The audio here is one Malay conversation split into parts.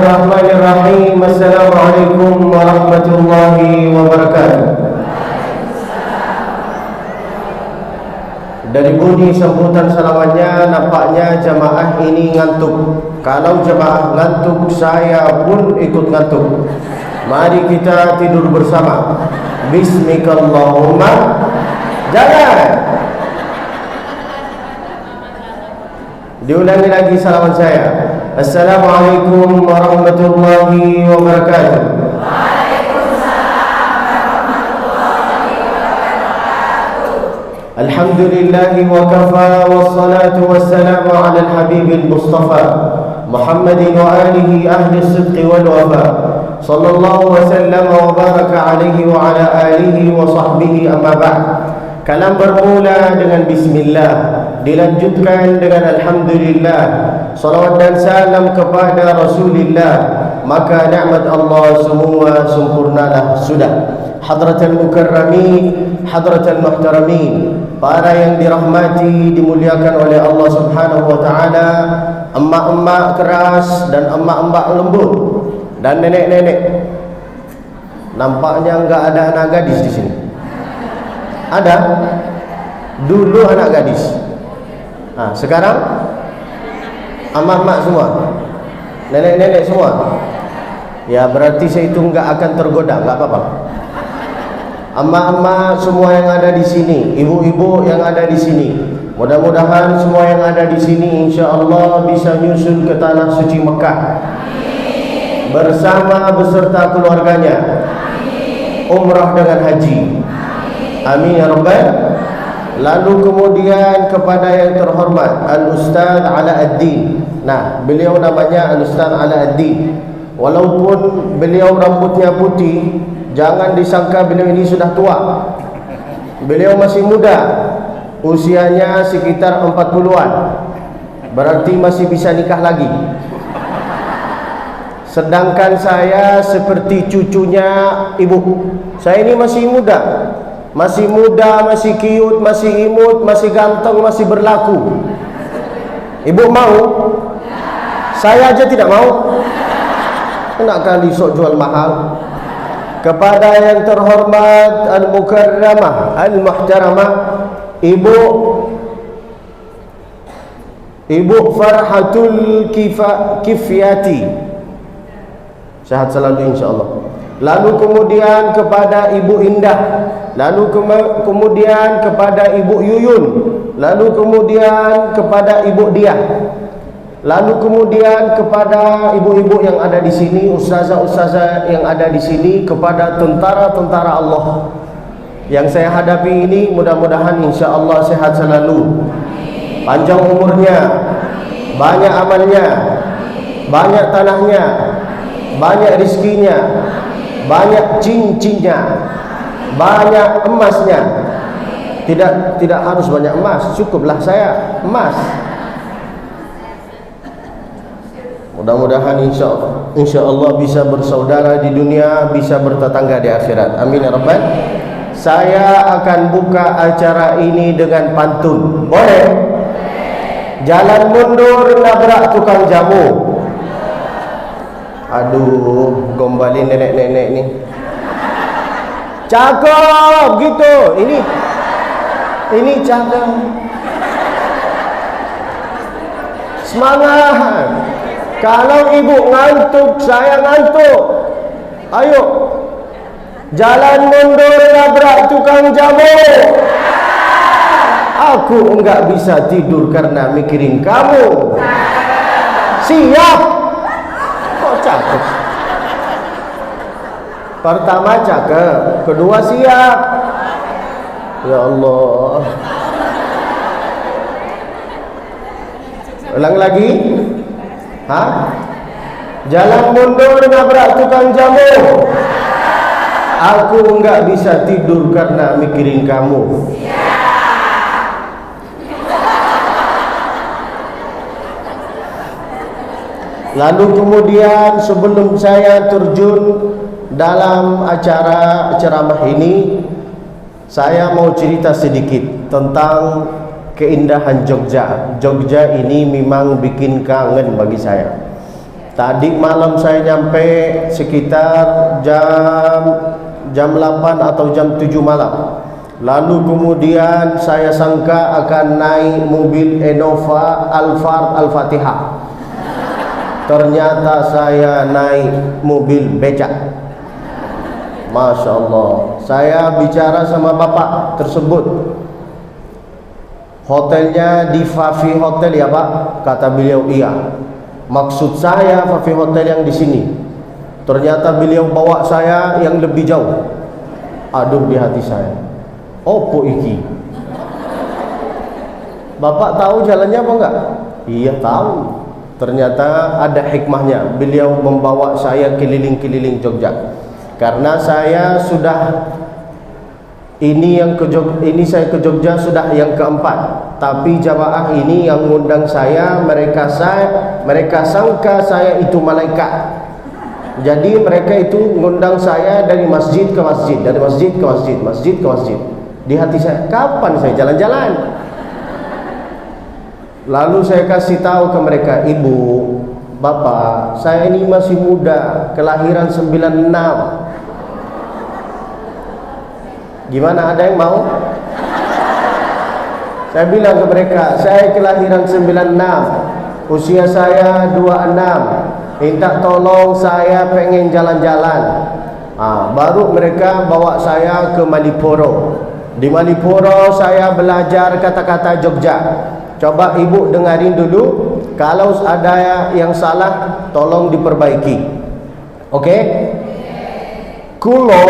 Bismillahirrahmanirrahim. Assalamualaikum warahmatullahi wabarakatuh. Dari bunyi sambutan salamannya nampaknya jamaah ini ngantuk. Kalau jamaah ngantuk, saya pun ikut ngantuk. Mari kita tidur bersama. Bismikallahumma. Jangan. Diulangi lagi salaman saya. Assalamualaikum warahmatullahi wabarakatuh. Alhamdulillahi wa kafa wassalatu wassalamu ala al-habibil mustafa Muhammadin wa alihi ahli as-sidqi wal wafa sallallahu wa sallama wa baraka alaihi wa ala alihi wa sahbihi amma ba'd. Kalam bermula dengan bismillah, dilanjutkan dengan alhamdulillah, salawat dan salam kepada Rasulillah, maka nikmat Allah semua sempurnalah sudah. Hadratul mukarramin, hadratul muhtaramin, para yang dirahmati, dimuliakan oleh Allah Subhanahu wa taala, emak-emak keras dan emak-emak lembut dan nenek-nenek. Nampaknya enggak ada anak gadis di sini. Ada? Dulu anak gadis. Sekarang emak-emak semua, nenek-nenek semua. Ya berarti saya itu enggak akan tergoda, enggak apa-apa. Emak-emak semua yang ada di sini, ibu-ibu yang ada di sini, mudah-mudahan semua yang ada di sini insya-Allah bisa nyusul ke tanah suci Mekah bersama beserta keluarganya, umrah dengan haji. Amin ya rabbal. Lalu kemudian kepada yang terhormat Al-Ustaz Alauddin. Nah, beliau namanya Al-Ustaz Alauddin. Walaupun beliau rambutnya putih, jangan disangka beliau ini sudah tua. Beliau masih muda, usianya sekitar 40-an. Berarti masih bisa nikah lagi. Sedangkan saya seperti cucunya ibu. Saya ini masih muda, masih cute, masih imut, masih ganteng, masih berlaku. Ibu mau? Saya aja tidak mau. Enak kali sok jual mahal. Kepada yang terhormat Al-Mukarramah, Al-Muhtaramah, Ibu Farhatul Kifyati, sehat selalu insyaAllah. Lalu kemudian kepada Ibu Indah, lalu kemudian kepada Ibu Yuyun, lalu kemudian kepada Ibu Diah, lalu kemudian kepada ibu-ibu yang ada di sini, ustazah-ustazah yang ada di sini, kepada tentara-tentara Allah yang saya hadapi ini, mudah-mudahan insya-Allah sehat selalu, panjang umurnya, banyak amalnya, banyak tanahnya, banyak rizkinya, banyak cincinnya, banyak emasnya. Tidak harus banyak emas, cukuplah saya emas. Mudah-mudahan insya Allah bisa bersaudara di dunia, bisa bertetangga di akhirat. Amin ya rabbal. Saya akan buka acara ini dengan pantun. Boleh? Jalan mundur nabrak tukang jamu. Aduh, gombalin nenek-nenek ni. Cakep gitu. Ini cakep. Semangat. Kalau ibu ngantuk, saya ngantuk. Ayo. Jalan mundur nabrak tukang jamu. Aku enggak bisa tidur karena mikirin kamu. Siap. Kok cakep? Pertama cakep, kedua siap. Ya Allah. Ulang lagi. Jalan mundur nabrak tukang jamu. Aku enggak bisa tidur karena mikirin kamu. Lalu kemudian sebelum saya terjun dalam acara ceramah ini, saya mau cerita sedikit tentang keindahan Jogja. Jogja ini memang bikin kangen bagi saya. Tadi malam saya nyampe sekitar jam 8 atau jam 7 malam. Lalu kemudian saya sangka akan naik mobil Innova Alphard Al-Fatihah. Ternyata saya naik mobil becak. Masya Allah. Saya bicara sama bapak tersebut. Hotelnya di Fafi Hotel ya Pak? Kata beliau iya. Maksud saya Fafi Hotel yang di sini. Ternyata beliau bawa saya yang lebih jauh. Aduh, di hati saya, opo iki? Bapak tahu jalannya apa enggak? Iya tahu. Ternyata ada hikmahnya. Beliau membawa saya keliling-keliling Jogja. Karena saya sudah ini saya ke Jogja sudah yang keempat. Tapi jamaah ini yang ngundang saya, mereka sangka saya itu malaikat. Jadi mereka itu ngundang saya dari masjid ke masjid, dari masjid ke masjid, masjid ke masjid. Di hati saya, kapan saya jalan-jalan? Lalu saya kasih tahu ke mereka, ibu, bapak, saya ini masih muda, kelahiran 96. Gimana, ada yang mau? Saya bilang ke mereka, saya kelahiran 96, usia saya 26. Minta tolong, saya pengen jalan-jalan. Baru mereka bawa saya ke Maliporo. Di Maliporo saya belajar kata-kata Jogja. Coba ibu dengarin dulu. Kalau ada yang salah, tolong diperbaiki. Oke? Kulo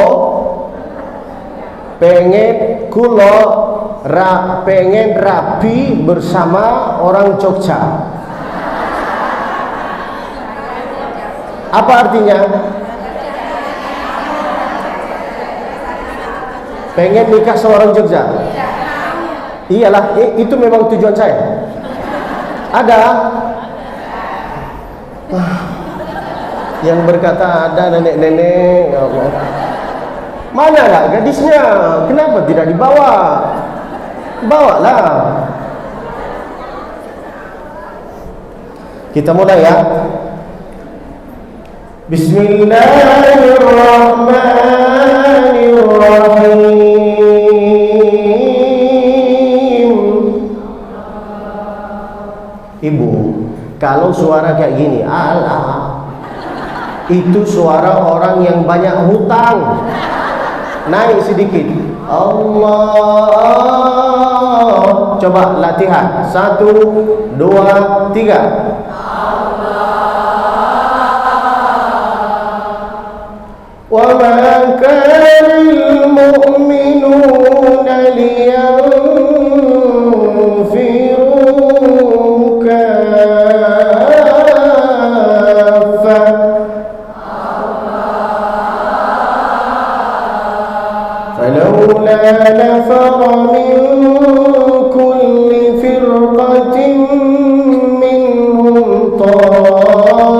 pengen rapi bersama orang Jogja. Apa artinya? Pengen nikah sama orang Jogja? Iyalah, itu memang tujuan saya. Ada yang berkata ada nenek-nenek, ya Allah. Mana lah gadisnya? Kenapa tidak dibawa? Bawalah. Kita mulai ya. Bismillahirrahmanirrahim. Ibu, kalau suara kayak gini, itu suara orang yang banyak hutang. Naik sedikit. Allah. Coba latihan. 1, 2, 3. وَمَا كَانَ الْمُؤْمِنُونَ لِيَنْفِرُوا كَافَّةً فَلَوْلَا نَفَرَ مِنْ كُلِّ فِرْقَةٍ مِنْهُمْ طائفة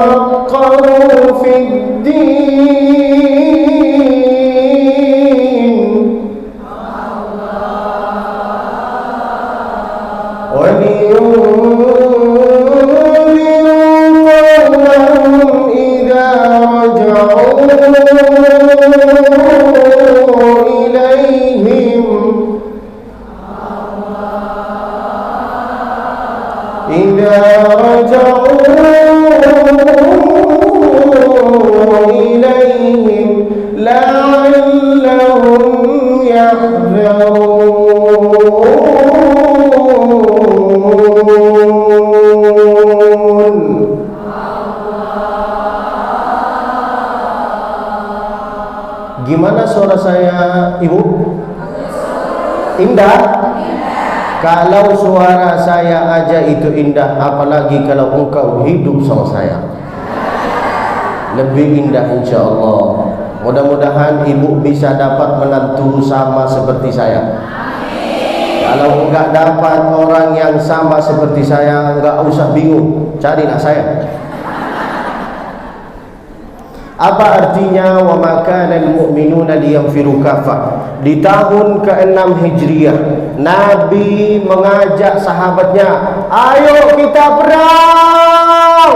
ليتفقهوا في الدين ولينذروا قومهم إذا رجعوا إليهم لعلهم يحذرون. Gimana suara saya, Ibu? Indah? Kalau suara saya aja itu indah, apalagi kalau engkau hidup sama saya, lebih indah insya Allah. Mudah-mudahan ibu bisa dapat menantu sama seperti saya. Kalau enggak dapat orang yang sama seperti saya, enggak usah bingung, carilah saya. Apa artinya wa ma kana al-mu'minuna liyanfiru kafah? Di tahun ke-6 Hijriah, Nabi mengajak sahabatnya, ayo kita perang.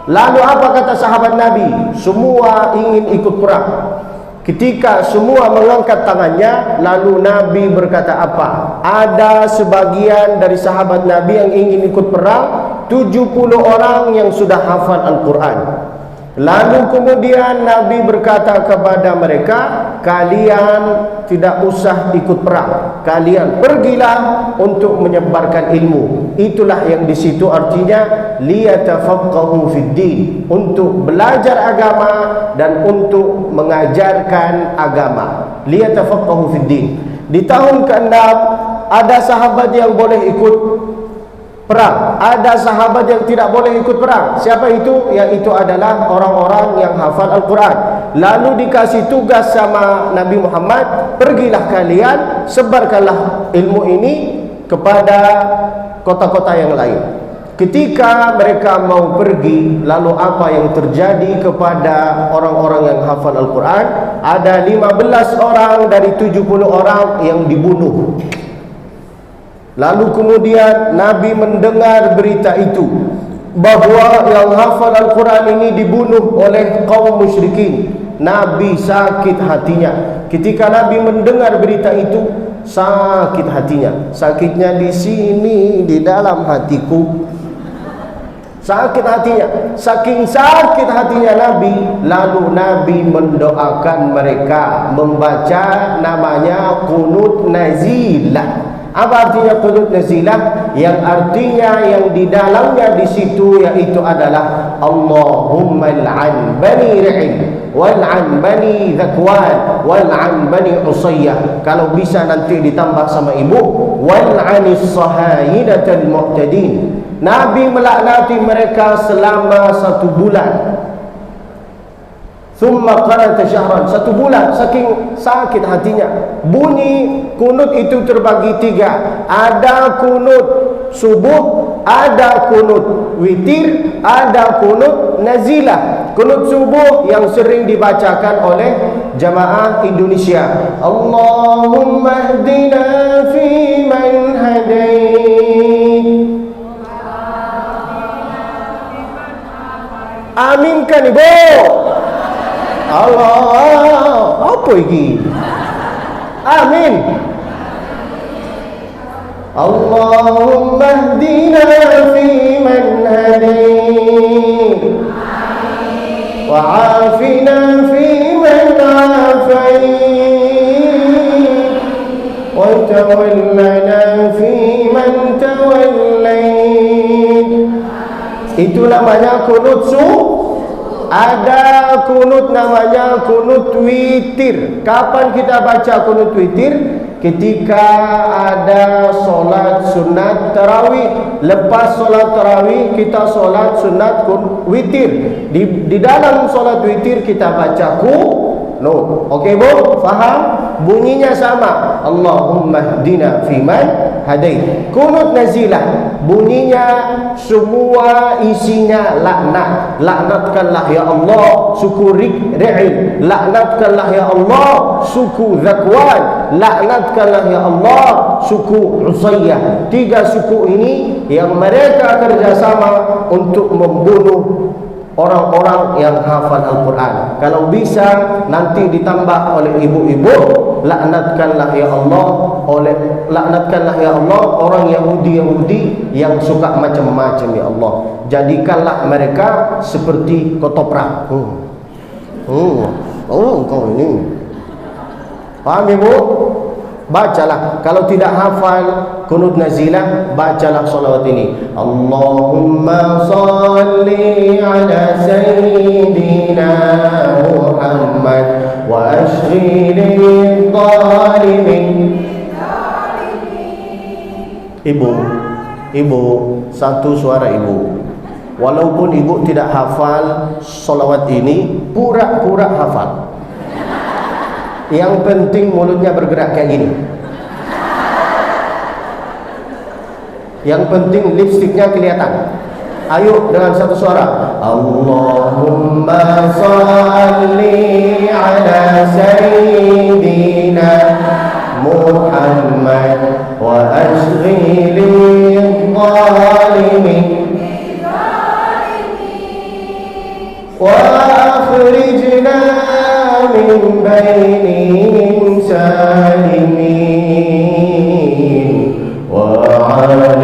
Lalu apa kata sahabat Nabi? Semua ingin ikut perang. Ketika semua mengangkat tangannya, lalu Nabi berkata apa? Ada sebagian dari sahabat Nabi yang ingin ikut perang, 70 orang yang sudah hafal Al-Quran. Lalu kemudian Nabi berkata kepada mereka, kalian tidak usah ikut perang, kalian pergilah untuk menyebarkan ilmu. Itulah yang di situ artinya liyatafaqahu fid din, untuk belajar agama dan untuk mengajarkan agama. Liyatafaqahu fid din. Di tahun ke-6 ada sahabat yang boleh ikut perang, ada sahabat yang tidak boleh ikut perang. Siapa itu? Yaitu adalah orang-orang yang hafal Al-Quran. Lalu dikasih tugas sama Nabi Muhammad, pergilah kalian, sebarkanlah ilmu ini kepada kota-kota yang lain. Ketika mereka mau pergi, lalu apa yang terjadi kepada orang-orang yang hafal Al-Quran? Ada 15 orang dari 70 orang yang dibunuh. Lalu kemudian Nabi mendengar berita itu, bahawa yang hafal Al-Quran ini dibunuh oleh kaum musyrikin. Nabi sakit hatinya. Ketika Nabi mendengar berita itu, sakit hatinya. Sakitnya di sini, di dalam hatiku. Sakit hatinya. Saking sakit hatinya Nabi, lalu Nabi mendoakan mereka, membaca namanya Qunut Nazilah. Apa artinya qunut nazilah? Yang artinya yang di dalamnya di situ yaitu adalah Allahumma al'an bani Ri'il, wal'an bani Zakwan, wal'an bani Usayyah. Kalau bisa nanti ditambah sama ibu, wal'anis sahayinatal mu'tadin. Nabi melaknati mereka selama 1 bulan. Thumma qanata syahran, 1 bulan, saking sakit hatinya. Bunyi kunut itu terbagi 3. Ada kunut subuh, ada kunut witir, ada kunut nazilah. Kunut subuh yang sering dibacakan oleh jamaah Indonesia. Allahumma hdina fi man hadait. Aminkan ibu. Allah, apa ini? Amin. Allahumma hdina fi man hadait, wa afina fi man afait, wa tawallana fi man tawallait. Itu namanya kunut subuh. Ada kunut namanya kunut witir. Kapan kita baca kunut witir? Ketika ada solat sunat tarawih. Lepas solat tarawih kita solat sunat witir. Di dalam solat witir kita baca kunut. Okey bu? Faham? Bunyinya sama. Allahumma hdina fiman hadait. Kunut nazilah, bunyinya semua isinya laknat. Laknatkanlah ya Allah suku Ri'il, laknatkanlah ya Allah suku Zakwan, laknatkanlah ya Allah suku Usayyah. 3 suku ini yang mereka kerjasama untuk membunuh orang-orang yang hafal Al-Quran. Kalau bisa nanti ditambah oleh ibu-ibu, laknatkanlah ya Allah, laknatkanlah ya Allah orang Yahudi yang suka macam-macam ya Allah. Jadikanlah mereka seperti ketoprak. Kau ini paham ibu? Bacalah. Kalau tidak hafal kunut nazilah, bacalah salawat ini. Allahumma salli ala sayyidina Muhammad wa ashghilil zalimin. Ibu, satu suara ibu. Walaupun ibu tidak hafal salawat ini, pura-pura hafal. Yang penting mulutnya bergerak kayak gini. Yang penting lipstiknya kelihatan. Ayo dengan satu suara. Allahumma salli ala sayyidina Muhammad wa ashghilil zalimin wa akhrijna min bainihim salimin wa ala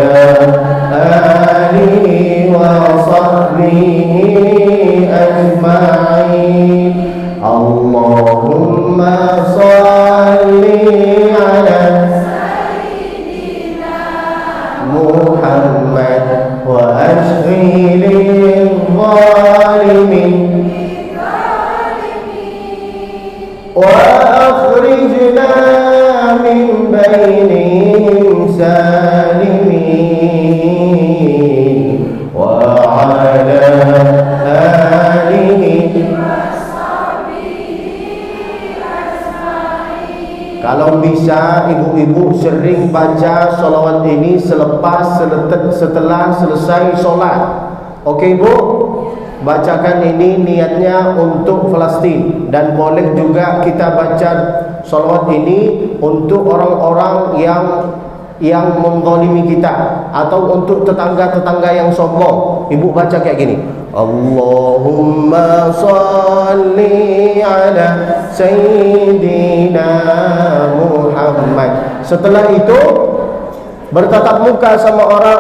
alihi wa sahbihi ajma'in. Allahumma salli ala sayyidina Muhammad wa ashghilil zalimin wa akhrijna min bainihim salimin wa ala alihi. Kalau bisa ibu-ibu sering baca salawat ini setelah selesai solat. Okey ibu? Bacakan ini niatnya untuk Palestin. Dan boleh juga kita baca salawat ini untuk orang-orang yang menzalimi kita, atau untuk tetangga-tetangga yang sombong. Ibu baca kayak gini, Allahumma salli ala sayyidina Muhammad. Setelah itu bertatap muka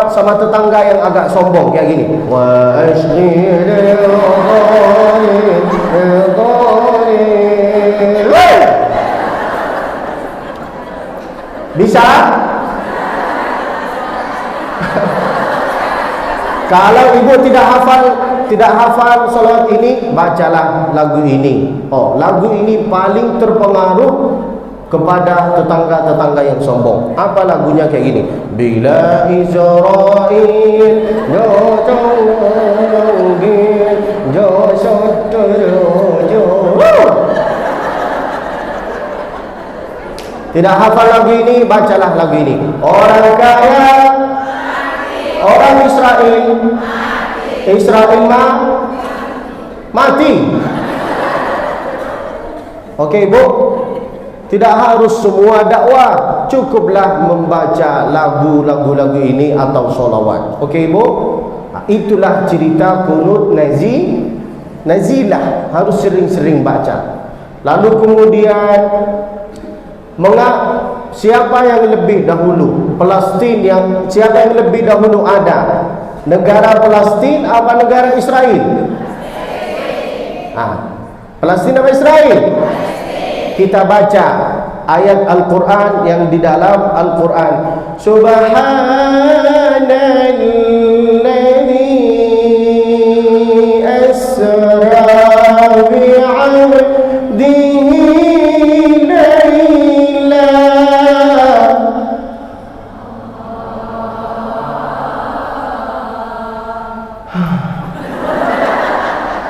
sama tetangga yang agak sombong kayak gini, wa ashghilil zalimin. Bisa? Kalau ibu tidak hafal salawat ini, bacalah lagu ini. Lagu ini paling terpengaruh kepada tetangga-tetangga yang sombong. Apa lagunya kayak gini? Bila Israel tidak hafal lagu ini, bacalah lagu ini. Orang kaya, orang Israel mati. Okey ibu, tidak harus semua dakwah, cukuplah membaca lagu-lagu ini atau solawat. Okey ibu, itulah cerita kunut nazilah, harus sering-sering baca. Lalu kemudian siapa yang lebih dahulu? Palestin siapa yang lebih dahulu ada? Negara Palestin apa negara Israel? Palestin apa Israel? Kita baca ayat Al-Quran yang di dalam Al-Quran. Subhanalladzi asra bi'abdihi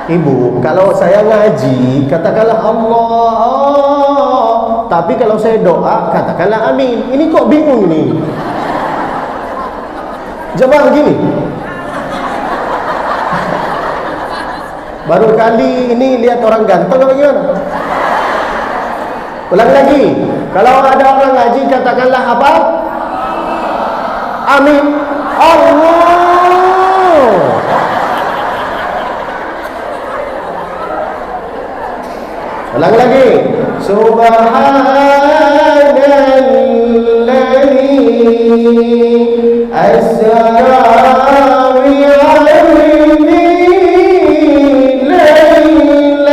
Ibu, kalau saya ngaji, katakanlah Allah. Tapi kalau saya doa, katakanlah amin. Ini kok bingung nih? Jemaah begini. Baru kali ini lihat orang ganteng apa gimana? Ulang lagi. Kalau ada orang ngaji, katakanlah apa? Amin. Allah. Ulang lagi. Subhanalladzi asra bi'abdihi laylan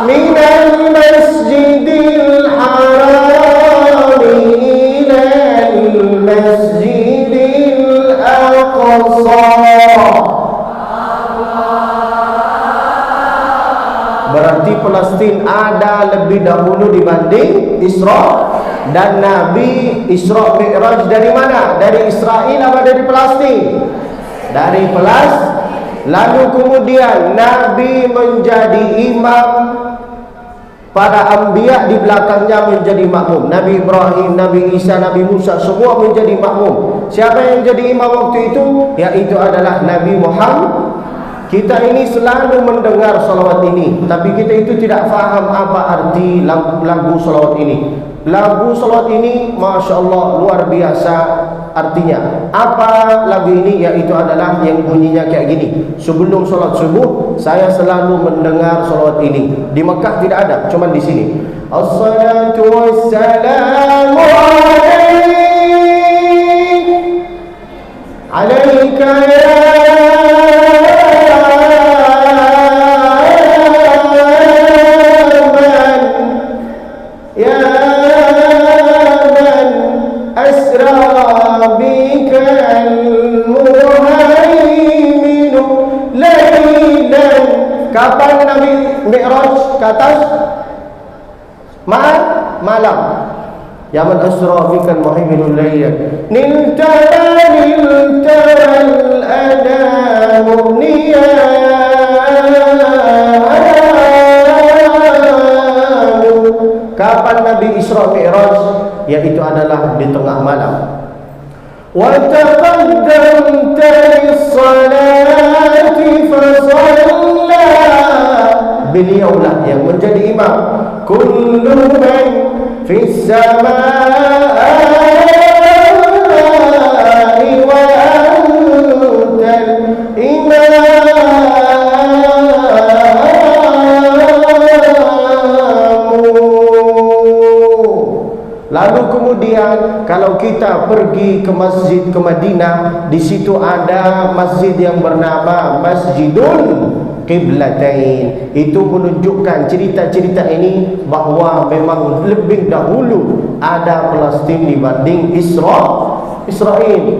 minal masjidil haram ilal masjidil aqsa. Berarti Palestin ada lebih dahulu dibanding Isra. Dan Nabi Isra Mi'raj dari mana? Dari Israel apa dari Palestin? Dari Palestin. Lalu kemudian Nabi menjadi imam, para anbiya di belakangnya menjadi makmum. Nabi Ibrahim, Nabi Isa, Nabi Musa semua menjadi makmum. Siapa yang jadi imam waktu itu? Yaitu adalah Nabi Muhammad. Kita ini selalu mendengar salawat ini, tapi kita itu tidak faham apa arti lagu salawat ini. Lagu salawat ini, Masya Allah, luar biasa artinya. Apa lagu ini? Yaitu adalah yang bunyinya kayak gini. Sebelum salat subuh, saya selalu mendengar salawat ini. Di Mekah tidak ada, cuma di sini. As-salatu wassalamu alaika ya Kapan Nabi Mi'raj ke atas? Malam. Ya man asra bikal muhimminul layl nilta al-ana murniya. Kapan Nabi Isra Mi'raj? Yaitu adalah di tengah malam. Wa taqaddamta lis-salati fa shalla. Beliaulah yang menjadi imam. Kullu man fis samaa'i wa antal imam. Lalu kemudian kalau kita pergi ke masjid ke Madinah, di situ ada masjid yang bernama Masjidul Qiblatain. Itu menunjukkan cerita-cerita ini bahawa memang lebih dahulu ada Palestin dibanding Israel.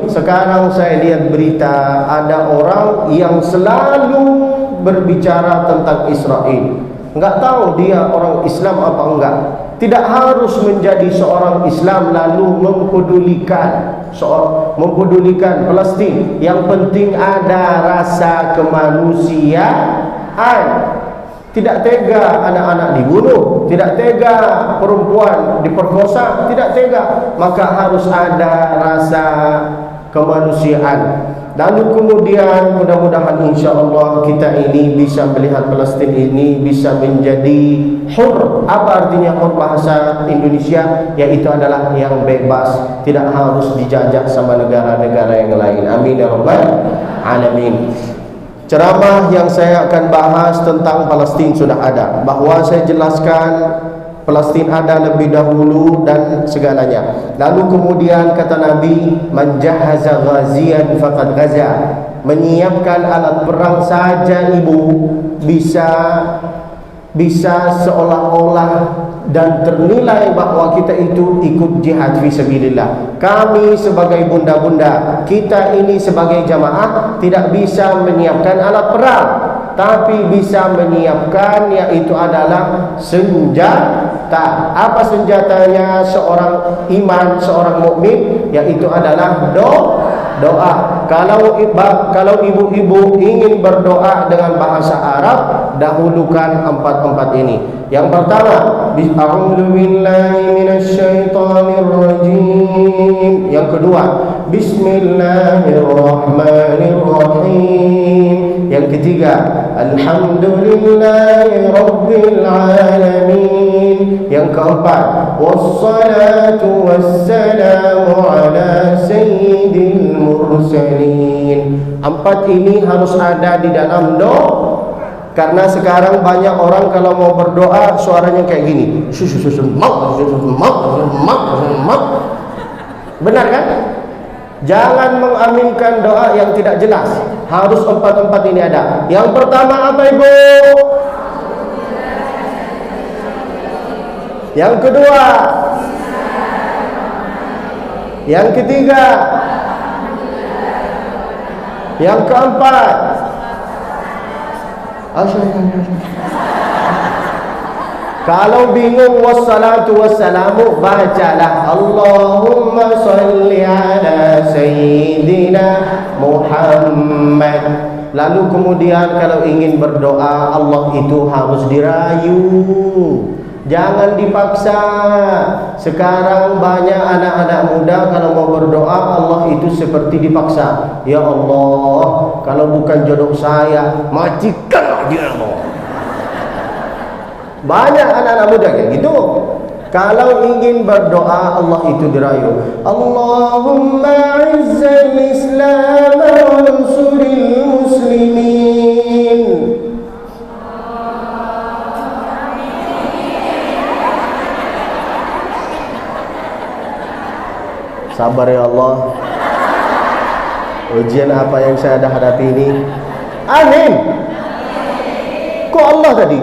Sekarang saya lihat berita ada orang yang selalu berbicara tentang Israel. Enggak tahu dia orang Islam apa enggak. Tidak harus menjadi seorang Islam lalu mempedulikan Palestin. Yang penting ada rasa kemanusiaan. Tidak tega anak-anak dibunuh, tidak tega perempuan diperkosa, tidak tega. Maka harus ada rasa kemanusiaan. Lalu kemudian mudah-mudahan insya-Allah kita ini bisa melihat Palestin ini bisa menjadi hur. Apa artinya hur bahasa Indonesia? Yaitu adalah yang bebas, tidak harus dijajah sama negara-negara yang lain. Amin ya rabbal alamin. Ceramah yang saya akan bahas tentang Palestin sudah ada. Bahawa saya jelaskan Palestin ada lebih dahulu dan segalanya. Lalu kemudian kata Nabi, man jahaza ghaziyan faqad ghaza. Menyiapkan alat perang saja ibu bisa seolah-olah dan ternilai bahawa kita itu ikut jihad fisabilillah. Kami sebagai bunda-bunda, kita ini sebagai jamaah tidak bisa menyiapkan alat perang, tapi bisa menyiapkan yaitu adalah senjata. Apa senjatanya seorang iman, seorang mukmin? Yaitu adalah doa. Kalau ibu-ibu ingin berdoa dengan bahasa Arab, dahulukan empat ini. Yang pertama, a'udzu billahi minasyaitonir rajim. Yang kedua, bismillahirrahmanirrahim. Yang ketiga, alhamdulillahi rabbil alamin. Yang keempat, wassalatu wassalamu ala sayyidil mursalin. Empat ini harus ada di dalam doa. Karena sekarang banyak orang kalau mau berdoa suaranya kayak gini. Benar kan? Jangan mengaminkan doa yang tidak jelas. Harus empat ini ada. Yang pertama apa ibu? Yang kedua? Yang ketiga? Yang keempat? Kalau bingung wassalatu wassalamu, bacalah Allahumma salli ala sayyidina Muhammad. Lalu kemudian kalau ingin berdoa, Allah itu harus dirayu. Jangan dipaksa. Sekarang banyak anak-anak muda kalau mau berdoa, Allah itu seperti dipaksa. Ya Allah, kalau bukan jodoh saya, matikanlah dia, Allah. Banyak anak-anak muda kayak gitu. Kalau ingin berdoa, Allah itu dirayu. Allahumma izzal Islam wa ansuril muslimin. Sabar ya Allah. Ujian apa yang saya dah hadapi ini. Amin. Kok Allah tadi?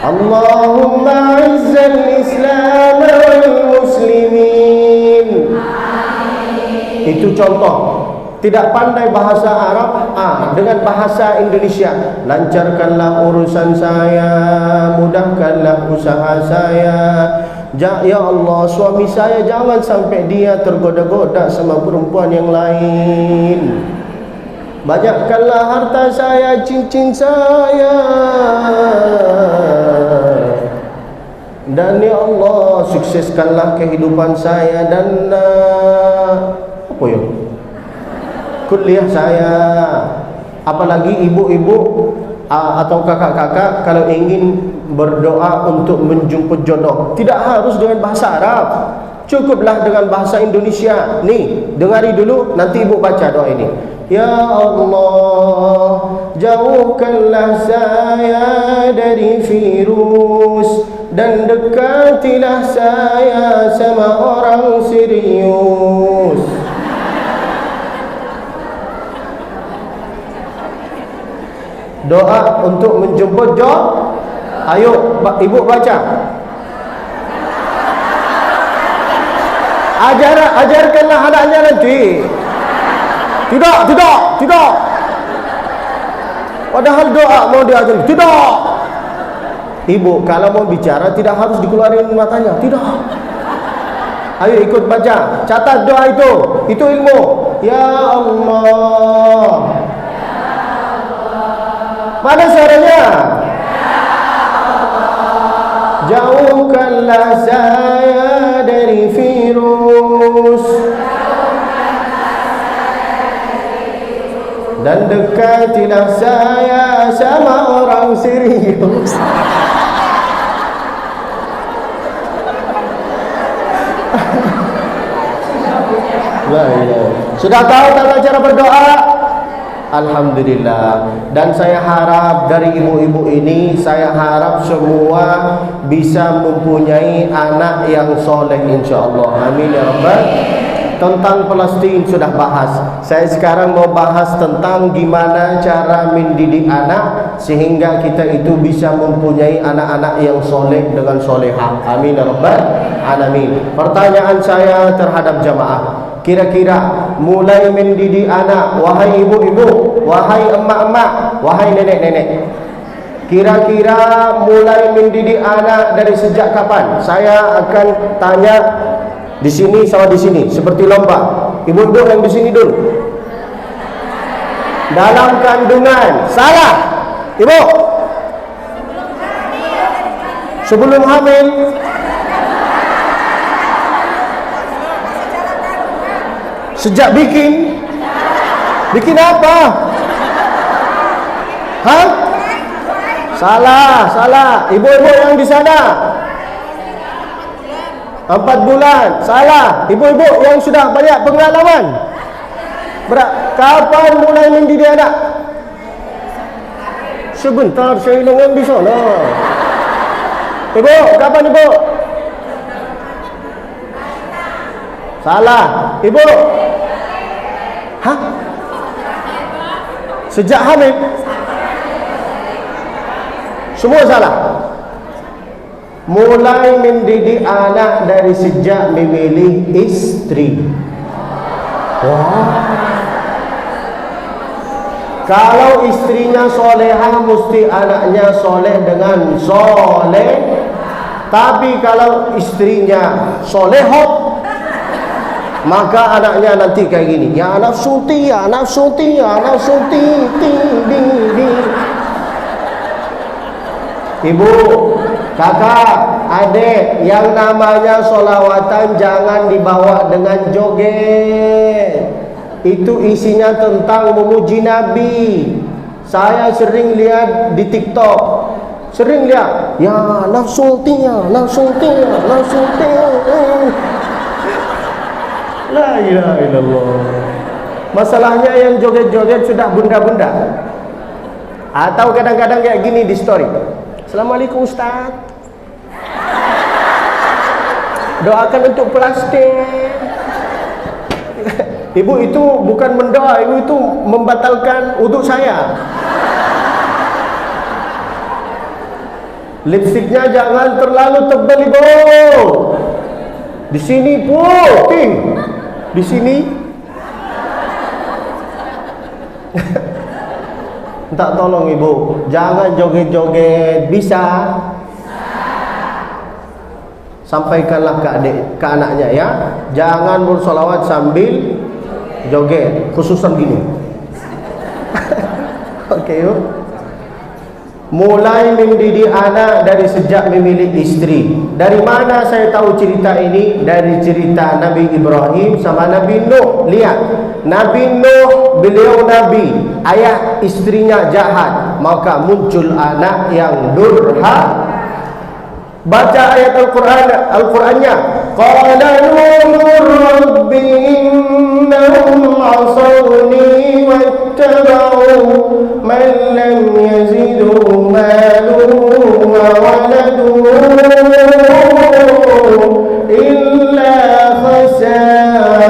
Allahumma izzal Islam wal muslimin. Itu contoh. Tidak pandai bahasa Arab, dengan bahasa Indonesia. Lancarkanlah urusan saya, mudahkanlah usaha saya. Ya Allah, suami saya jangan sampai dia tergoda-goda sama perempuan yang lain. Banyakkanlah harta saya, cincin saya. Dan ya Allah, sukseskanlah kehidupan saya dan apa ya? Kuliah saya. Apalagi ibu-ibu atau kakak-kakak kalau ingin berdoa untuk menjemput jodoh, tidak harus dengan bahasa Arab. Cukuplah dengan bahasa Indonesia. Nih, dengari dulu, nanti ibu baca doa ini. Ya Allah, jauhkanlah saya dari virus dan dekatilah saya sama orang serius. Doa untuk menjemput jodoh. Ayo ibu baca. Ajarkanlah anaknya nanti. Tidak. Padahal doa mau diajar. Tidak. Ibu kalau mau bicara tidak harus dikeluarin matanya. Tidak. Ayo ikut baca. Catat doa itu. Itu ilmu. Ya Allah. Mana suaranya? Jauhkanlah saya dari virus dan dekatilah saya sama orang serius. Sudah tahu tata cara berdoa? Alhamdulillah. Dan saya harap dari ibu-ibu ini, saya harap semua bisa mempunyai anak yang soleh insyaAllah. Amin ya Rabbal. Tentang Palestin sudah bahas. Saya sekarang mau bahas tentang gimana cara mendidik anak sehingga kita itu bisa mempunyai anak-anak yang soleh dengan solehah. Amin ya Rabbal alamin. Pertanyaan saya terhadap jamaah, kira-kira mulai mendidik anak, wahai ibu-ibu, wahai emak-emak, wahai nenek-nenek, kira-kira mulai mendidik anak dari sejak kapan? Saya akan tanya di sini sama di sini, seperti lomba. Ibu-ibu yang di sini dulu. Dalam kandungan. Salah. Ibu. Sebelum hamil. Sejak bikin. Bikin apa? Hah? Salah. Ibu-ibu yang di sana. 4 bulan. Salah. Ibu-ibu yang sudah banyak pengalaman. Kapan mulai mendidik anak? Sebentar, saya hilangan di sana. Ibu, kapan ibu? Salah. Ibu? Hah? Sejak hamil? Semua salah. Mulai mendidik anak dari sejak memilih istri. Wah. Kalau istrinya solehah, mesti anaknya soleh dengan soleh. Tapi kalau istrinya solehot, maka anaknya nanti kayak gini. Ya anak suti, ya anak suti, ya anak suti, ting, ding, ding. Ibu, kakak, adik, yang namanya solawatan jangan dibawa dengan joget. Itu isinya tentang memuji Nabi. Saya sering lihat di TikTok, sering lihat, ya langsung tia. La ilaha illallah. Masalahnya yang joget-joget sudah bunda-bunda. Atau kadang-kadang kayak gini di story. Assalamualaikum Ustaz, doakan untuk plastik. Ibu itu bukan mendoa, ibu itu membatalkan wudhu saya. Lipstiknya jangan terlalu tebal ibu. Di sini putih, di sini. Minta tolong ibu, jangan joget-joget. Bisa? Sampaikanlah ke adik, ke anaknya ya. Jangan bersolawat sambil joget, khususan gini. Oke yuk. Mulai mendidik anak dari sejak memilih istri. Dari mana saya tahu cerita ini? Dari cerita Nabi Ibrahim sama Nabi Nuh. Lihat, Nabi Nuh, beliau Nabi, ayah istrinya jahat, maka muncul anak yang durhaka. Baca ayat Al-Qur'annya. Qala Nuhur Rabbi innahum asawni wattaba'u man lam yazidhu maluhu wa waladuhu illa khasara.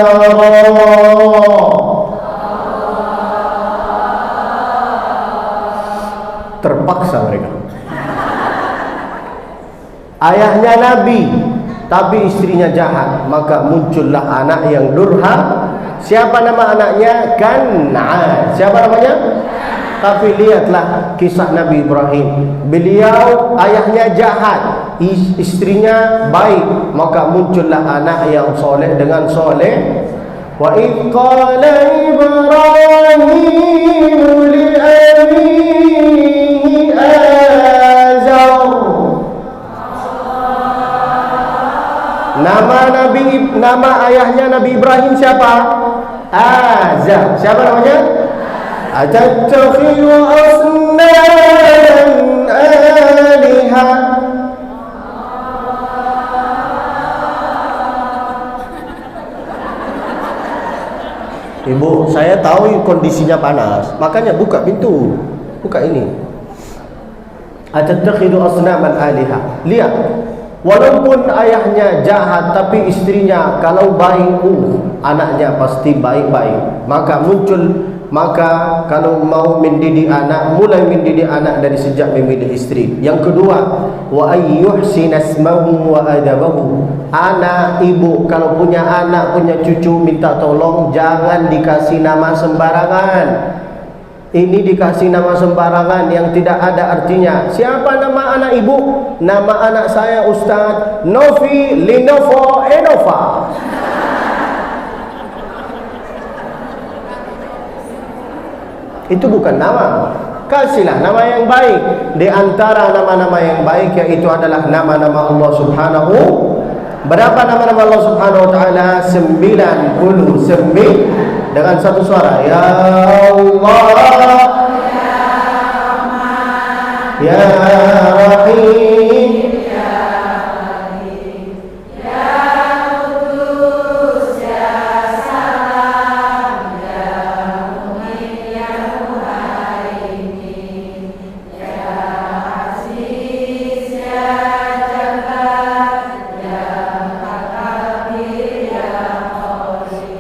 Terpaksa mereka. Ayahnya Nabi, tapi istrinya jahat, maka muncullah anak yang durhaka. Siapa nama anaknya? Kan'an. Siapa namanya? Tapi lihatlah kisah Nabi Ibrahim. Beliau ayahnya jahat, istrinya baik, maka muncullah anak yang soleh dengan soleh. Wa idh qala Ibrahim li abihi Azar. Nama ayahnya Nabi Ibrahim siapa? Azar. Siapa namanya? Atattakhidhu asnaman aliha. Ibu, saya tahu kondisinya panas, makanya buka pintu. Buka ini. Atattakhidhu asnaman aliha. Lihat, walaupun ayahnya jahat, tapi istrinya kalau baik, anaknya pasti baik-baik. Maka kalau mau mendidik anak, mulai mendidik anak dari sejak memilih istri. Yang kedua, wa ayyuhsina ismahu wa adabahu. Anak ibu kalau punya anak, punya cucu, minta tolong jangan dikasih nama sembarangan. Ini dikasih nama sembarangan yang tidak ada artinya. Siapa nama anak ibu? Nama anak saya Ustaz Novi Linovo Enova. Itu bukan nama. Kasihlah nama yang baik. Di antara nama-nama yang baik yaitu adalah nama-nama Allah Subhanahu. Berapa nama-nama Allah Subhanahu wa taala? 99 dengan satu suara. Ya Allah, Ya Rahim,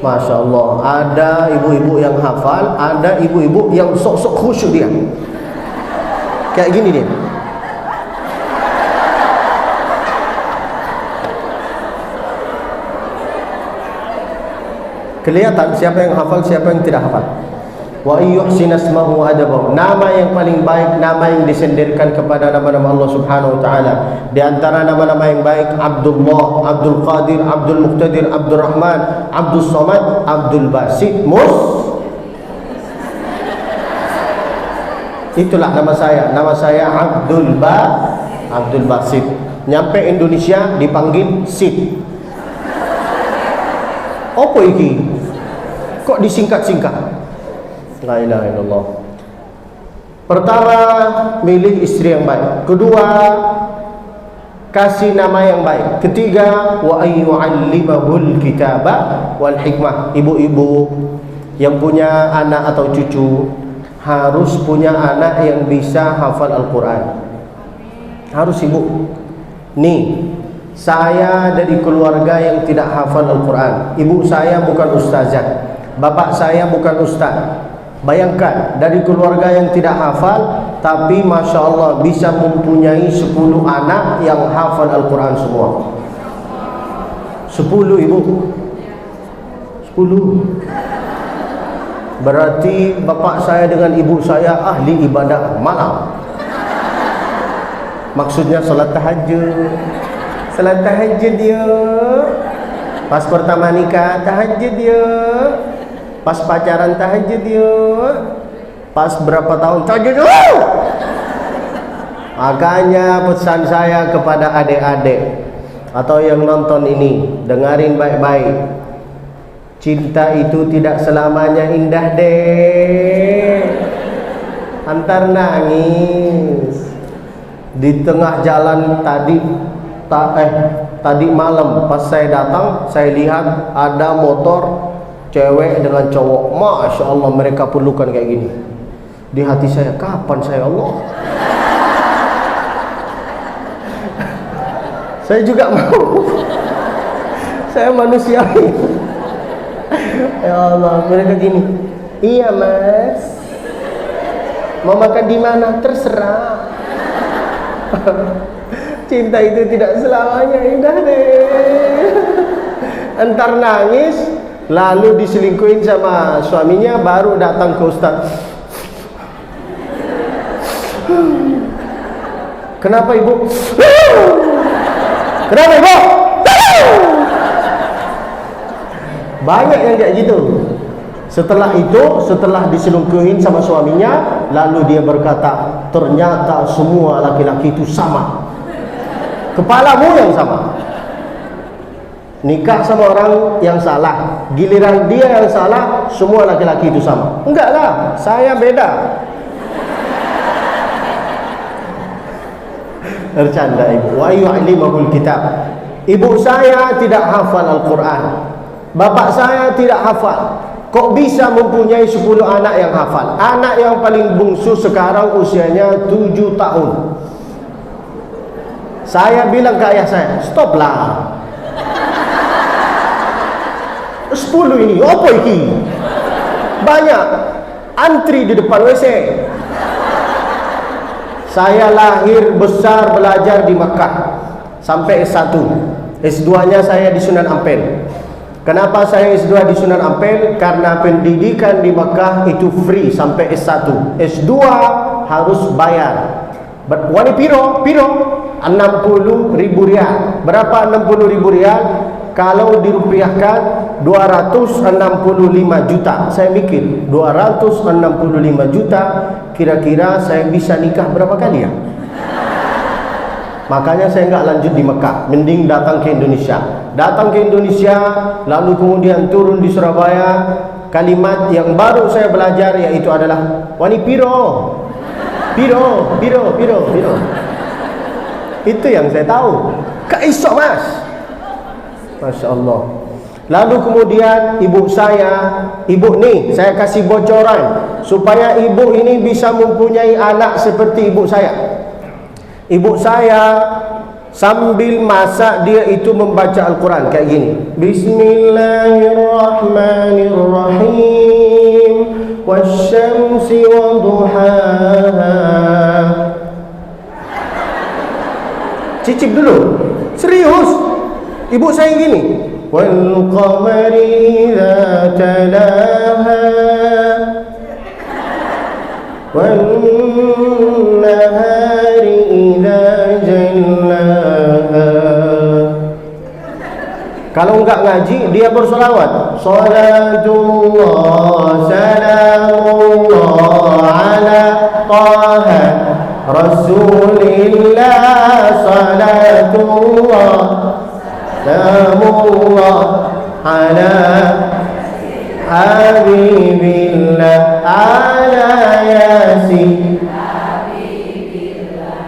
Masya Allah, ada ibu-ibu yang hafal, ada ibu-ibu yang sok-sok khusyuk dia. Kayak gini dia. Kelihatan siapa yang hafal, siapa yang tidak hafal. Wa yuhsina ismahu adabahu. Nama yang paling baik, nama yang disendirkan kepada nama-nama Allah Subhanahu wa taala. Di antara nama-nama yang baik, Abdullah, Abdul Qadir, Abdul Muqtadir, Abdul Rahman, Abdul Somad, Abdul Basit, Itulah nama saya. Nama saya Abdul Abdul Basit. Nyampe Indonesia dipanggil Sid. Apa iki? Kok disingkat-singkat? La ilaha illallah. Pertama, milih istri yang baik. Kedua, kasih nama yang baik. Ketiga, wa ayyu'allimahul kitaba wal hikmah. Ibu-ibu yang punya anak atau cucu harus punya anak yang bisa hafal Al-Quran. Harus, ibu. Nih, saya dari keluarga yang tidak hafal Al-Quran. Ibu saya bukan ustazah, bapak saya bukan ustaz. Bayangkan, dari keluarga yang tidak hafal, tapi Masya Allah bisa mempunyai 10 anak yang hafal Al-Quran semua. 10, ibu. 10. Berarti bapak saya dengan ibu saya ahli ibadah malam. Maksudnya salat tahajud. Salat tahajud dia. Pas pertama nikah tahajud dia. Pas pacaran tahajud dia. Pas berapa tahun tahajud dia. Makanya pesan saya kepada adik-adik atau yang nonton ini, dengarin baik-baik. Cinta itu tidak selamanya indah, dek. Antar nangis. Di tengah jalan tadi malam pas saya datang, saya lihat ada motor cewek dengan cowok. Masya Allah, mereka pelukan kayak gini. Di hati saya, kapan saya Allah? Saya juga mau. Saya manusiawi. Ya Allah, mereka gini. Iya mas, mau makan di mana? Terserah. Cinta itu tidak selamanya indah, deh. Entar nangis, lalu diselingkuhin sama suaminya, baru datang ke ustaz. Kenapa ibu? Kenapa ibu? Banyak yang kayak gitu. Setelah itu, setelah diselingkuhin sama suaminya, lalu dia berkata, ternyata semua laki-laki itu sama. Kepalamu yang sama. Nikah sama orang yang salah, giliran dia yang salah, semua laki-laki itu sama. Enggak lah, saya beda. Bercanda ibu. Wa yu'allimahul kitab. Ibu saya tidak hafal Al-Quran. Bapak saya tidak hafal. Kok bisa mempunyai 10 anak yang hafal? Anak yang paling bungsu sekarang usianya 7 tahun. Saya bilang ke ayah saya, stoplah. 10 ini, apa ini? Banyak. Antri di depan WC. Saya lahir besar belajar di Mekah sampai S1. S2-nya saya di Sunan Ampel. Kenapa saya S2 di Sunan Ampel? Karena pendidikan di Mekah itu free sampai S1. S2 harus bayar. Wani piro 60.000 rial. Berapa 60.000 rial? Kalau dirupiahkan 265 juta. Saya mikir 265 juta, kira-kira saya bisa nikah berapa kali ya? Makanya saya nggak lanjut di Mekah, mending datang ke Indonesia. Datang ke Indonesia, lalu kemudian turun di Surabaya. Kalimat yang baru saya belajar yaitu adalah wani piro. Itu yang saya tahu. Kaisok mas. Masya Allah. Lalu kemudian ibu saya, ibu nih saya kasih bocoran supaya ibu ini bisa mempunyai anak seperti ibu saya. Ibu saya sambil masak dia itu membaca Al-Quran kayak gini. Bismillahirrahmanirrahim. Wasyamsi wa duhaha. Cicip dulu. Serius. Ibu saya gini. Wal qamari idza talaha. Wan nahari idza jallaha. Kalau enggak ngaji dia bersolawat. Salatullah salamullah ala taha Rasulillah salatullah salamullah ala habibillah ala yasin.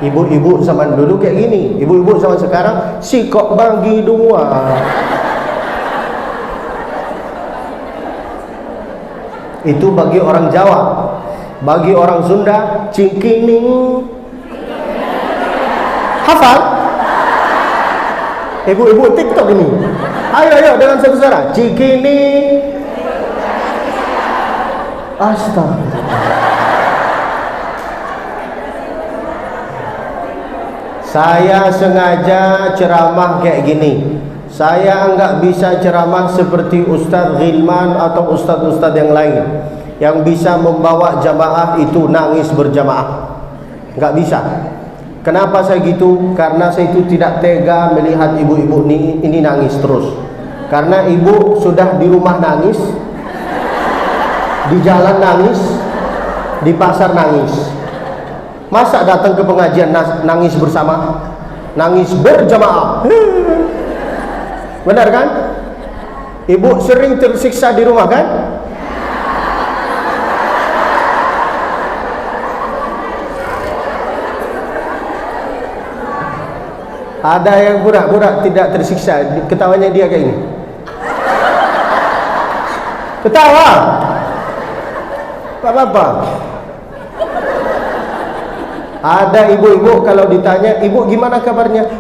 Ibu-ibu zaman dulu kayak gini, ibu-ibu zaman sekarang sikok bagi dua. Itu bagi orang Jawa. Bagi orang Sunda, cingkining. Hafal? Ibu-ibu TikTok ini. Ayo dengan suara cingkining. Astaga. Saya sengaja ceramah kayak gini. Saya enggak bisa ceramah seperti Ustaz Ghilman atau ustaz-ustaz yang lain yang bisa membawa jamaah itu nangis berjamaah. Enggak bisa. Kenapa saya gitu? Karena saya itu tidak tega melihat ibu-ibu ini nangis terus. Karena ibu sudah di rumah nangis, di jalan nangis, di pasar nangis. Masa datang ke pengajian nangis bersama? Nangis berjamaah. Benar kan? Ibu sering tersiksa di rumah kan? Ada yang pura-pura tidak tersiksa, ketawanya dia kayak ini. Ketawa. Tak apa-apa. Ada ibu-ibu kalau ditanya, ibu gimana kabarnya?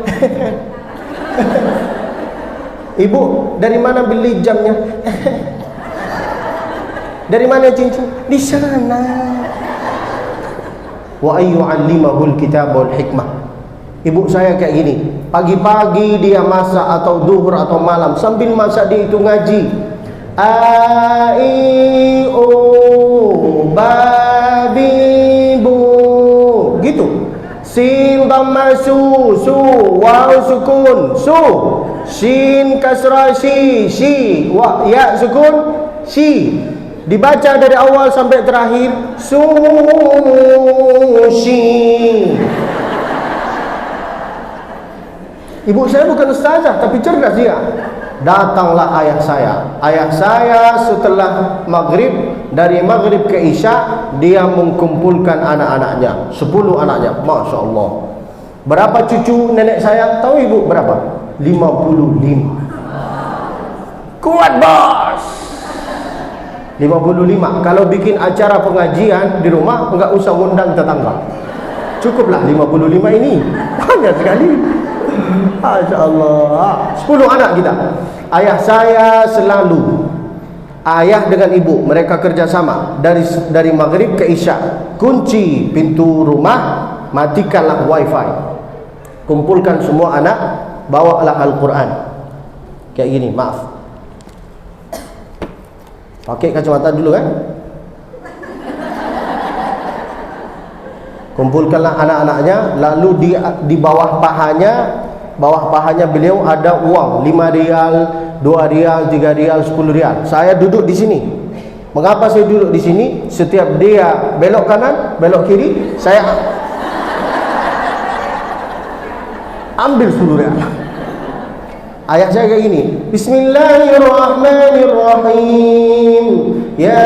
Ibu dari mana beli jamnya? Dari mana cincin? Di sana. Wa ayyu'allimahul kitab wal hikmah. Ibu saya kayak gini, pagi-pagi dia masak atau duhur atau malam, sambil masak dia itu ngaji. A-I-U babi gitu. Sin dhamma su, waw sukun su, shin kasrah si, wa ya sukun si. Dibaca dari awal sampai terakhir sushi. Ibu saya bukan ustazah tapi cerdas dia. Datanglah ayah saya. Ayah saya setelah maghrib, dari maghrib ke isya, dia mengkumpulkan anak-anaknya, 10 anaknya. Masya Allah. Berapa cucu nenek saya? Tahu ibu berapa? 55. Kuat bos. 55. Kalau bikin acara pengajian di rumah, enggak usah undang tetangga. Cukuplah 55 ini. Banyak sekali. Masya Allah. 10 anak kita. Ayah saya selalu, ayah dengan ibu, mereka kerjasama dari maghrib ke isya. Kunci pintu rumah, matikanlah wifi, kumpulkan semua anak, bawalah Al-Quran. Kayak gini, maaf, pakai kacamata dulu kan. Kumpulkanlah anak-anaknya, lalu di bawah pahanya beliau ada uang 5 rial, 2 rial, 3 rial, 10 rial. Saya duduk di sini. Mengapa saya duduk di sini? Setiap dia belok kanan, belok kiri, saya ambil 10 rial. Ayah saya kayak gini, Bismillahirrahmanirrahim. Ya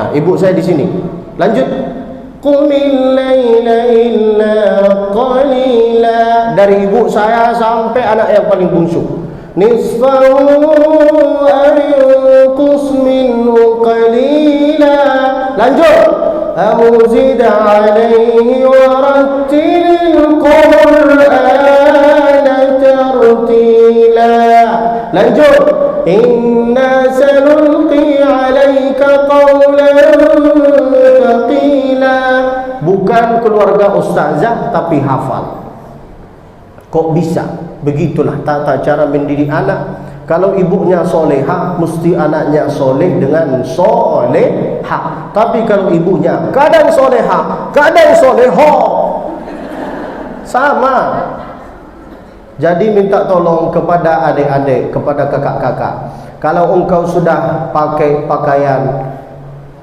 ibu saya di sini. Lanjut. Qumil laila illa qalila. Dari ibu saya sampai anak yang paling bungsu. Nisfahu ayqus minhu qalila. Lanjut. Amuzid alaihi warattilil Qur'ana tartila. Lanjut. Inna sanulqi alaika qawlan thaqila. Bukan keluarga ustazah tapi hafal. Kok bisa? Begitulah tata cara mendidik anak. Kalau ibunya soleha, mesti anaknya soleh dengan soleha. Tapi kalau ibunya kadang soleha, kadang soleho, sama. Jadi minta tolong kepada adik-adik, kepada kakak-kakak, Kalau engkau sudah pakai pakaian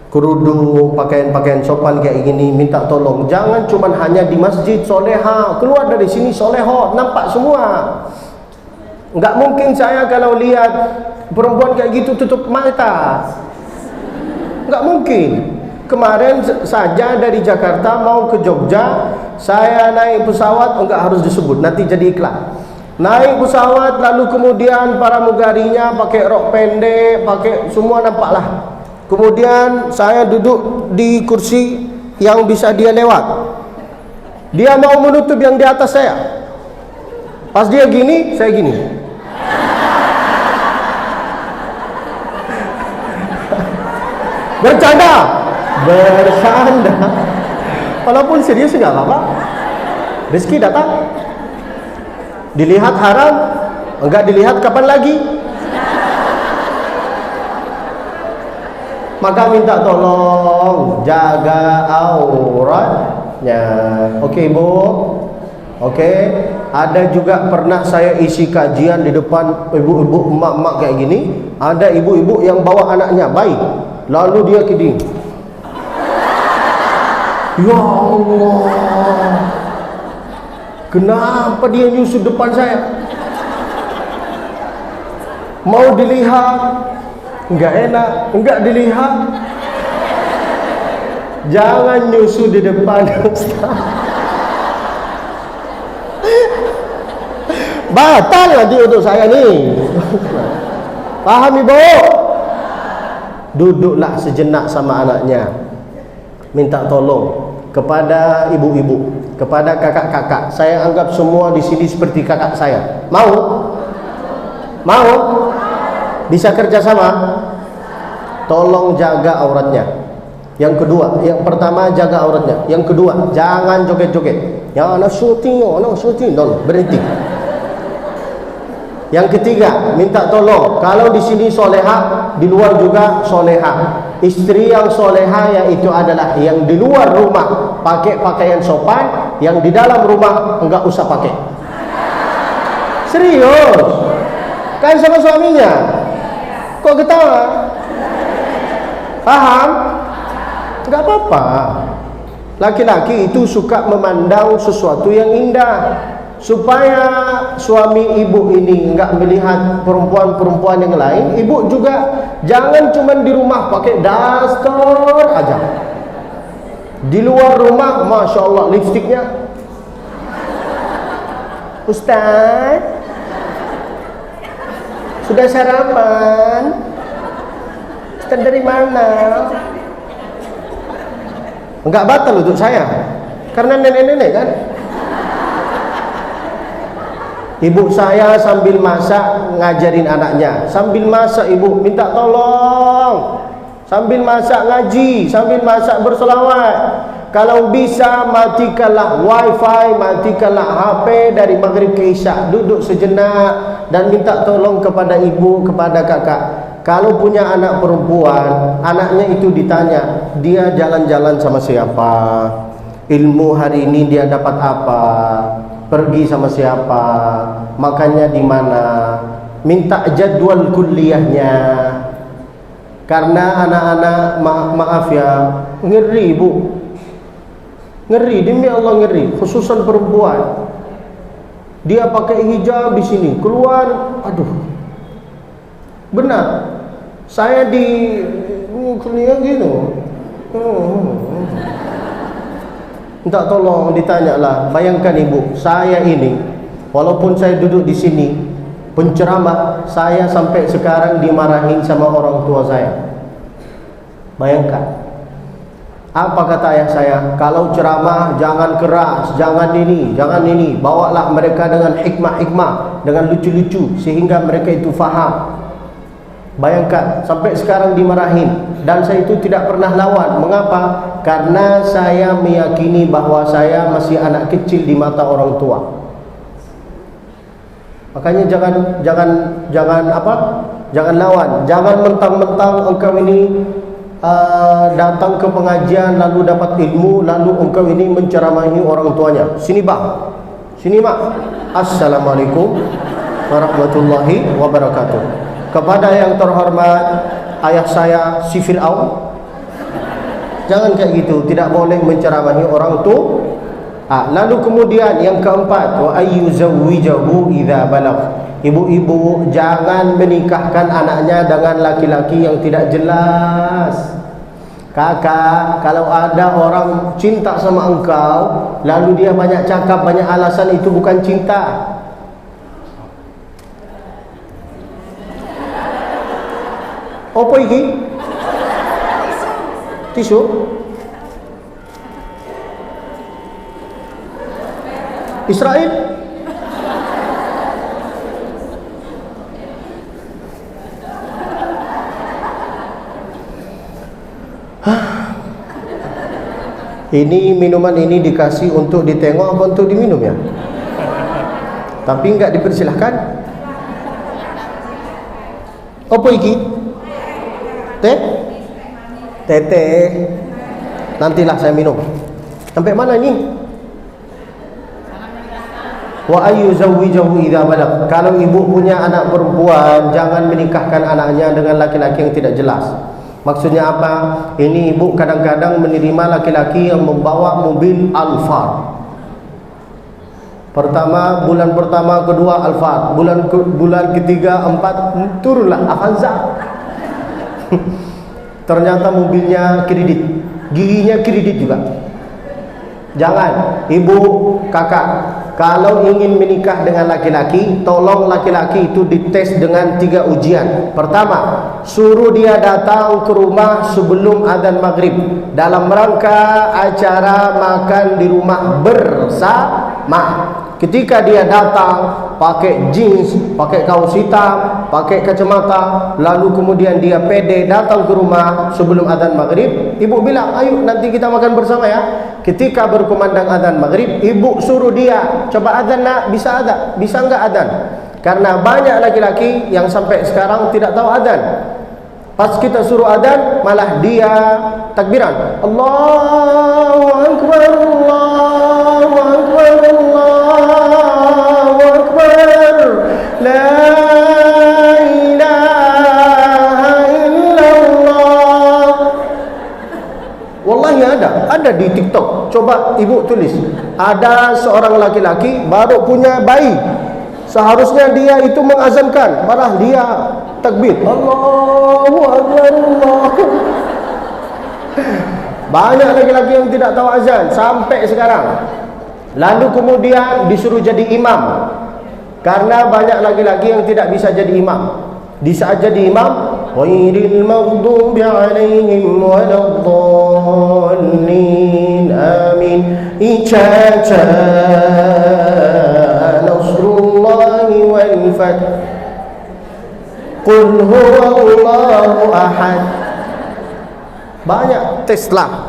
kerudung, pakaian-pakaian sopan kayak gini, minta tolong jangan cuman hanya di masjid soleha, keluar dari sini soleho, nampak semua. Enggak mungkin saya kalau lihat perempuan kayak gitu tutup mata, enggak mungkin. Kemarin saja dari Jakarta mau ke Jogja, saya naik pesawat, enggak harus disebut, nanti jadi iklan. Naik pesawat, lalu kemudian para mugarinya pakai rok pendek, pakai semua nampaklah. Kemudian saya duduk di kursi yang bisa dia lewat. Dia mau menutup yang di atas saya. Pas dia gini, saya gini. Bercanda. Walaupun serius enggak apa-apa. Rezeki datang. Dilihat haram, enggak dilihat kapan lagi. Maka minta tolong jaga auratnya. Oke, Bu. Oke. Ada juga pernah saya isi kajian di depan ibu-ibu, emak-emak kayak gini. Ada ibu-ibu yang bawa anaknya bayi, lalu dia kiding. Ya Allah, kenapa dia nyusul depan saya? Mau dilihat, enggak enak, enggak dilihat. Jangan nyusul di depan, Ustaz. Batal nanti untuk saya nih. Paham Ibu? Duduklah sejenak sama anaknya, minta tolong kepada ibu-ibu, kepada kakak-kakak. Saya anggap semua di sini seperti kakak saya. Mau? Mau? Bisa kerja sama? Tolong jaga auratnya. Yang kedua, yang pertama jaga auratnya. Yang kedua, jangan joget-joget. Ya anak syuting, berhenti. Yang ketiga, minta tolong kalau di sini soleha, di luar juga soleha. Istri yang soleha yaitu adalah yang di luar rumah pakai pakaian sopan, yang di dalam rumah enggak usah pakai. Serius? Kan sama suaminya. Kok ketawa? Paham? Enggak apa-apa. Laki-laki itu suka memandang sesuatu yang indah. Supaya suami ibu ini enggak melihat perempuan-perempuan yang lain, ibu juga jangan cuma di rumah pakai daster aja. Di luar rumah, Masya Allah, lipstiknya. Ustaz, sudah sarapan? Ustaz dari mana? Enggak batal untuk saya, karena nenek-nenek kan. Ibu saya sambil masak ngajarin anaknya. Sambil masak ibu minta tolong. Sambil masak ngaji, sambil masak berselawat. Kalau bisa matikanlah wifi, matikanlah HP dari maghrib ke isya. Duduk sejenak dan minta tolong kepada ibu, kepada kakak. Kalau punya anak perempuan, anaknya itu ditanya, dia jalan-jalan sama siapa? Ilmu hari ini dia dapat apa? Pergi sama siapa, makannya di mana, minta jadwal kuliahnya. Karena anak-anak maaf ya, ngeri Bu, ngeri, demi Allah ngeri, khususan perempuan. Dia pakai hijab di sini, keluar, aduh, benar. Saya di kuliah gitu. Minta tolong ditanyalah. Bayangkan ibu, saya ini walaupun saya duduk di sini penceramah, saya sampai sekarang dimarahin sama orang tua saya. Bayangkan. Apa kata ayah saya? Kalau ceramah jangan keras, jangan ini, bawalah mereka dengan hikmah-hikmah, dengan lucu-lucu sehingga mereka itu faham. Bayangkan, sampai sekarang dimarahin. Dan saya itu tidak pernah lawan. Mengapa? Karena saya meyakini bahwa saya masih anak kecil di mata orang tua. Makanya jangan lawan. Jangan mentang-mentang engkau ini datang ke pengajian lalu dapat ilmu, lalu engkau ini menceramahi orang tuanya. Sini bang, sini mak. Assalamualaikum warahmatullahi wabarakatuh. kepada yang terhormat ayah saya si Fir'aun. Jangan kayak gitu, tidak boleh menceramahi orang tu. Lalu kemudian yang keempat, wa ayyuzawwijahu idza balagh. Ibu-ibu jangan menikahkan anaknya dengan laki-laki yang tidak jelas. Kakak, kalau ada orang cinta sama engkau, lalu dia banyak cakap, banyak alasan, itu bukan cinta. Apa ini? Tisu? Israel? Ini minuman ini dikasih untuk ditengok apa untuk diminum ya? Tapi enggak dipersilahkan. Apa iki? Teh? Tete. Nantilah saya minum. Sampai mana ini? Wa ayyuzawwijahu idza balagh. Kalau ibu punya anak perempuan, jangan menikahkan anaknya dengan laki-laki yang tidak jelas. Maksudnya apa? Ini ibu kadang-kadang menerima laki-laki yang membawa mobil Alphard. Pertama, bulan pertama, kedua Alphard, bulan ketiga, empat turunlah Avanza. Ternyata mobilnya kredit, giginya kredit juga. Jangan, ibu, kakak, kalau ingin menikah dengan laki-laki, tolong laki-laki itu dites dengan 3 ujian. Pertama, suruh dia datang ke rumah sebelum azan maghrib dalam rangka acara makan di rumah bersama. Ketika dia datang pakai jeans, pakai kaos hitam, pakai kacamata, lalu kemudian dia pede datang ke rumah sebelum azan maghrib, ibu bilang, ayo nanti kita makan bersama ya. Ketika berkumandang azan maghrib, ibu suruh dia, coba azan nak, bisa azan, bisa enggak azan? Karena banyak laki-laki yang sampai sekarang tidak tahu azan. Pas kita suruh azan, malah dia takbiran, Allahu Akbar, Allahu Akbar, Allahu Akbar, la ilaha illallah. Wallahi ada di TikTok. Coba ibu tulis, ada seorang laki-laki baru punya bayi, seharusnya dia itu mengazankan, malah dia takbir, Allahu Akbar, Allahu. Banyak laki-laki yang tidak tahu azan sampai sekarang. Lalu kemudian disuruh jadi imam, karena banyak laki-laki yang tidak bisa jadi imam. Di saat jadi imam, ghairil maghdubi alaihim waladdallin, amin, icaca nasrullahi wal fath, qul huwallahu ahad. Banyak, teslah.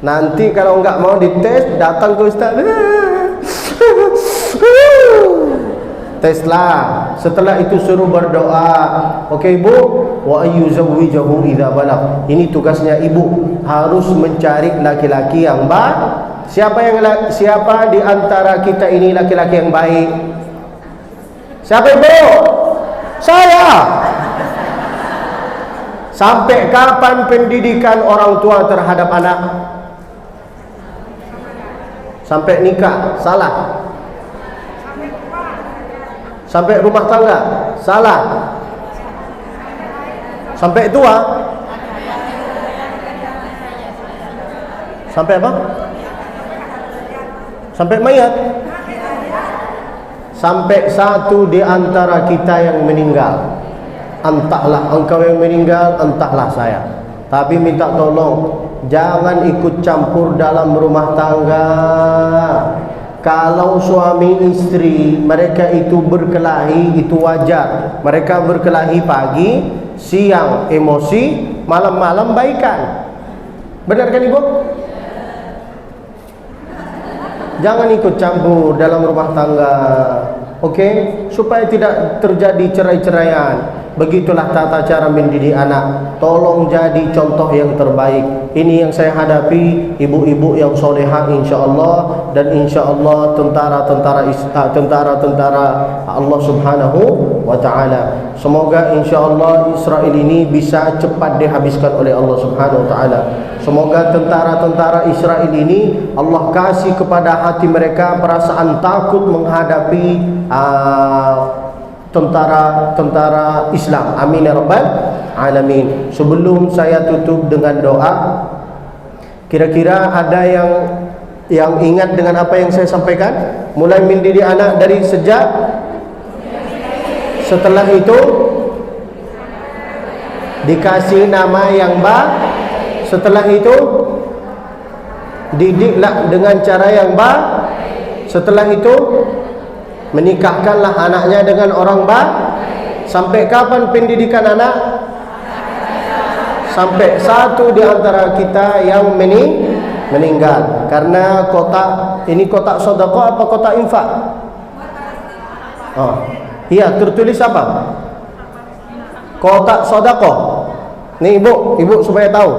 Nanti kalau enggak mau dites, datang ke ustaz. Teslah. Setelah itu suruh berdoa. Okey ibu, wa ayyuzawwijahu idza balagh. Ini tugasnya ibu, harus mencari laki-laki yang baik. Siapa di antara kita ini laki-laki yang baik? Siapa ibu? Saya. Sampai kapan pendidikan orang tua terhadap anak? Sampai nikah, salah. Sampai rumah tangga, salah. Sampai tua, sampai apa? Sampai mayat. Sampai satu di antara kita yang meninggal. Entahlah engkau yang meninggal, entahlah saya. Tapi minta tolong, jangan ikut campur dalam rumah tangga. Kalau suami istri mereka itu berkelahi, itu wajar. Mereka berkelahi pagi, siang emosi, malam-malam baikan. Benar kan ibu? Jangan ikut campur dalam rumah tangga. Okey, supaya tidak terjadi cerai-ceraian. Begitulah tata cara mendidik anak. Tolong jadi contoh yang terbaik. Ini yang saya hadapi, ibu-ibu yang solehah insya-Allah, dan insya-Allah tentara-tentara Allah Subhanahu wa taala. Semoga insya-Allah Israel ini bisa cepat dihabiskan oleh Allah Subhanahu wa taala. Semoga tentara-tentara Israel ini Allah kasih kepada hati mereka perasaan takut menghadapi tentara Islam. Amin ya rabbal alamin. Sebelum saya tutup dengan doa, kira-kira ada yang ingat dengan apa yang saya sampaikan? Mulai mendidik anak dari sejak, setelah itu dikasih nama yang baik, setelah itu didiklah dengan cara yang baik, setelah itu menikahkanlah anaknya dengan orang baik. Sampai kapan pendidikan anak? Sampai satu di antara kita yang meninggal. Karena kotak ini kotak sedekah apa kotak infak? Oh, iya, tertulis apa? Kotak sedekah. Nih ibu supaya tahu.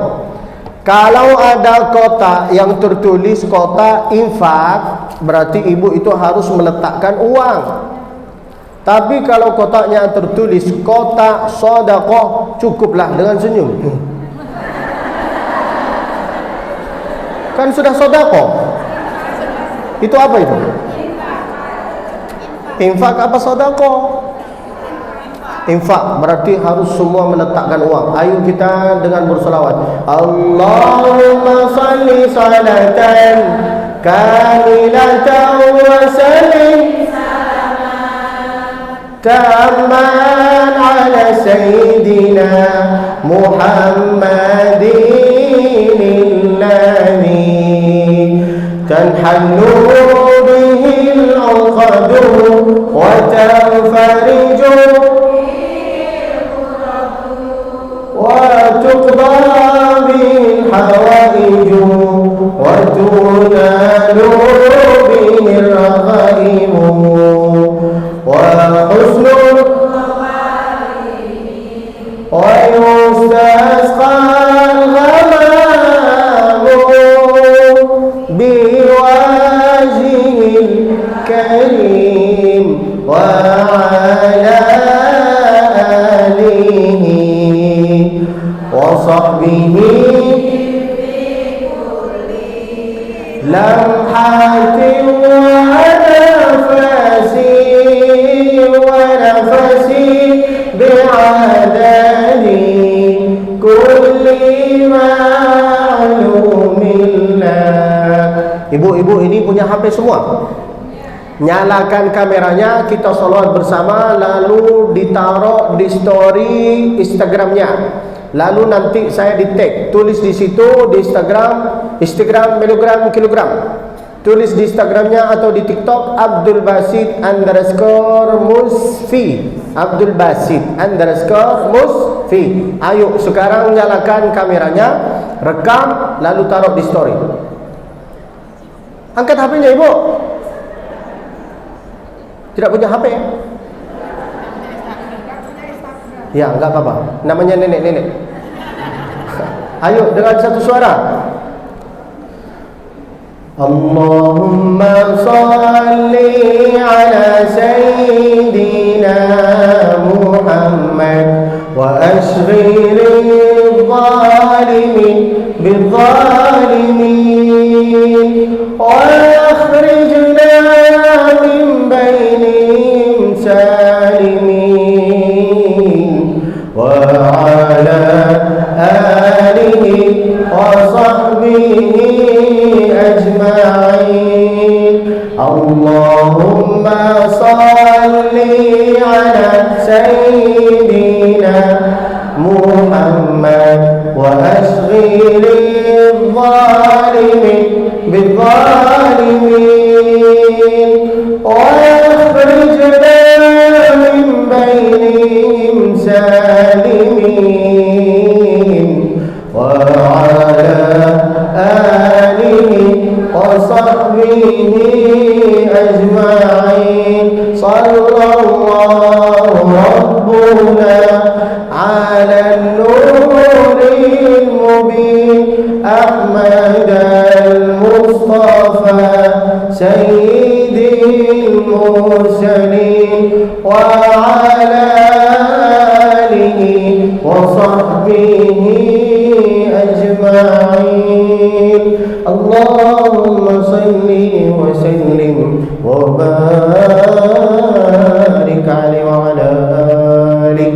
Kalau ada kotak yang tertulis kotak infak, berarti ibu itu harus meletakkan uang. Tapi kalau kotaknya tertulis kotak sedekah, cukuplah dengan senyum. Kan sudah sedekah. Itu apa itu? Infak apa sedekah? Infak berarti harus semua meletakkan uang. Ayo kita dengan berselawat. Allahumma salli salatan kamilatan wa sallim tamman ala sayyidina Muhammadin alladhi tanhallu bihi al-uqadu wa tanfariju وتقضى به الحوائج وتنال به الرغائب وحسن ويستسقى الغمام بوجهه الكريم وعلى وصحبه لمحة ونفس بعدد كل معلوم الله. Ibu-ibu ini punya HP semua. Nyalakan kameranya, kita salawat bersama, lalu ditaruh di story Instagramnya. Lalu nanti saya di tag, tulis di situ di Instagram miligram kilogram. Tulis di Instagramnya atau di TikTok Abdul Basit _Musfi. Abdul Basit _Musfi. Ayo sekarang nyalakan kameranya, rekam, lalu taruh di story. Angkat HP-nya ibu. Tidak punya HP? Ya, enggak apa-apa. Namanya nenek-nenek. Ayo dengan satu suara. Allahumma salli ala sayyidina Muhammad wa ashghilil zalimin bizzalimin wa akhrijna min bainihim salimin wa ala alihi wa sahbihi ajma'in. Allahumma salli ala sayyidina Muhammad wa ashghilil zalimin bizzalimin wa akhrijna min bainihim salimin wa ala alihi wa sahbihi ajma'in. Sallallahu rabbuna على النور المبين أحمد المصطفى سيد المرسلين وعلى آله وصحبه أجمعين اللهم صل وسلم وبارك عليه وعلى آله.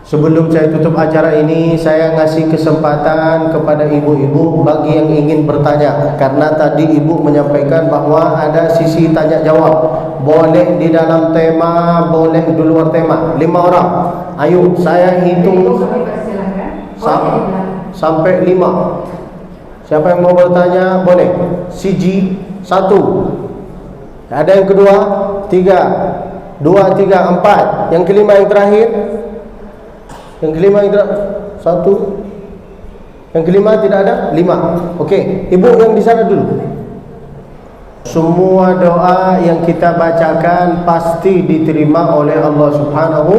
Sebelum saya tutup acara ini, saya ngasih kesempatan kepada ibu-ibu bagi yang ingin bertanya. Karena tadi ibu menyampaikan bahwa ada sisi tanya jawab. Boleh di dalam tema, boleh di luar tema. 5 orang. Ayo, saya hitung sampai 5. Siapa yang mau bertanya, boleh. Siji, 1. Ada yang kedua, 3. 2, 3, 4. Yang kelima, yang terakhir. Yang kelima yang tidak 1. Yang kelima tidak ada 5. Okey, ibu yang di sana dulu. Semua doa yang kita bacakan pasti diterima oleh Allah Subhanahu,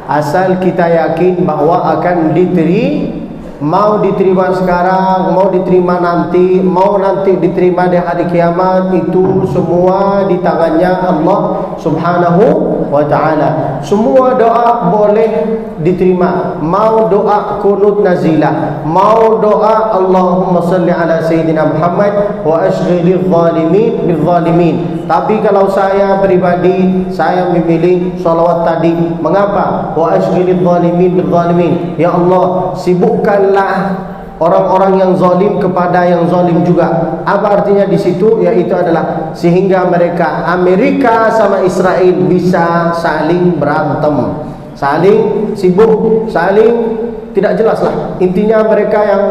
asal kita yakin bahwa akan diterima. Mau diterima sekarang, mau diterima nanti, mau nanti diterima di hari kiamat, itu semua di tangannya Allah Subhanahu wa ta'ala. Semua doa boleh diterima. Mau doa kunut nazilah, mau doa Allahumma salli ala Sayyidina Muhammad wa ashghilil zalimin bil zalimin. Tapi kalau saya pribadi, saya memilih salawat tadi. Mengapa? Wa ashghilil zalimin bil zalimin. Ya Allah, sibukkan orang-orang yang zalim kepada yang zalim juga. Apa artinya di situ? Yaitu adalah sehingga mereka, Amerika sama Israel, bisa saling berantem, saling sibuk, saling tidak jelas lah. Intinya mereka yang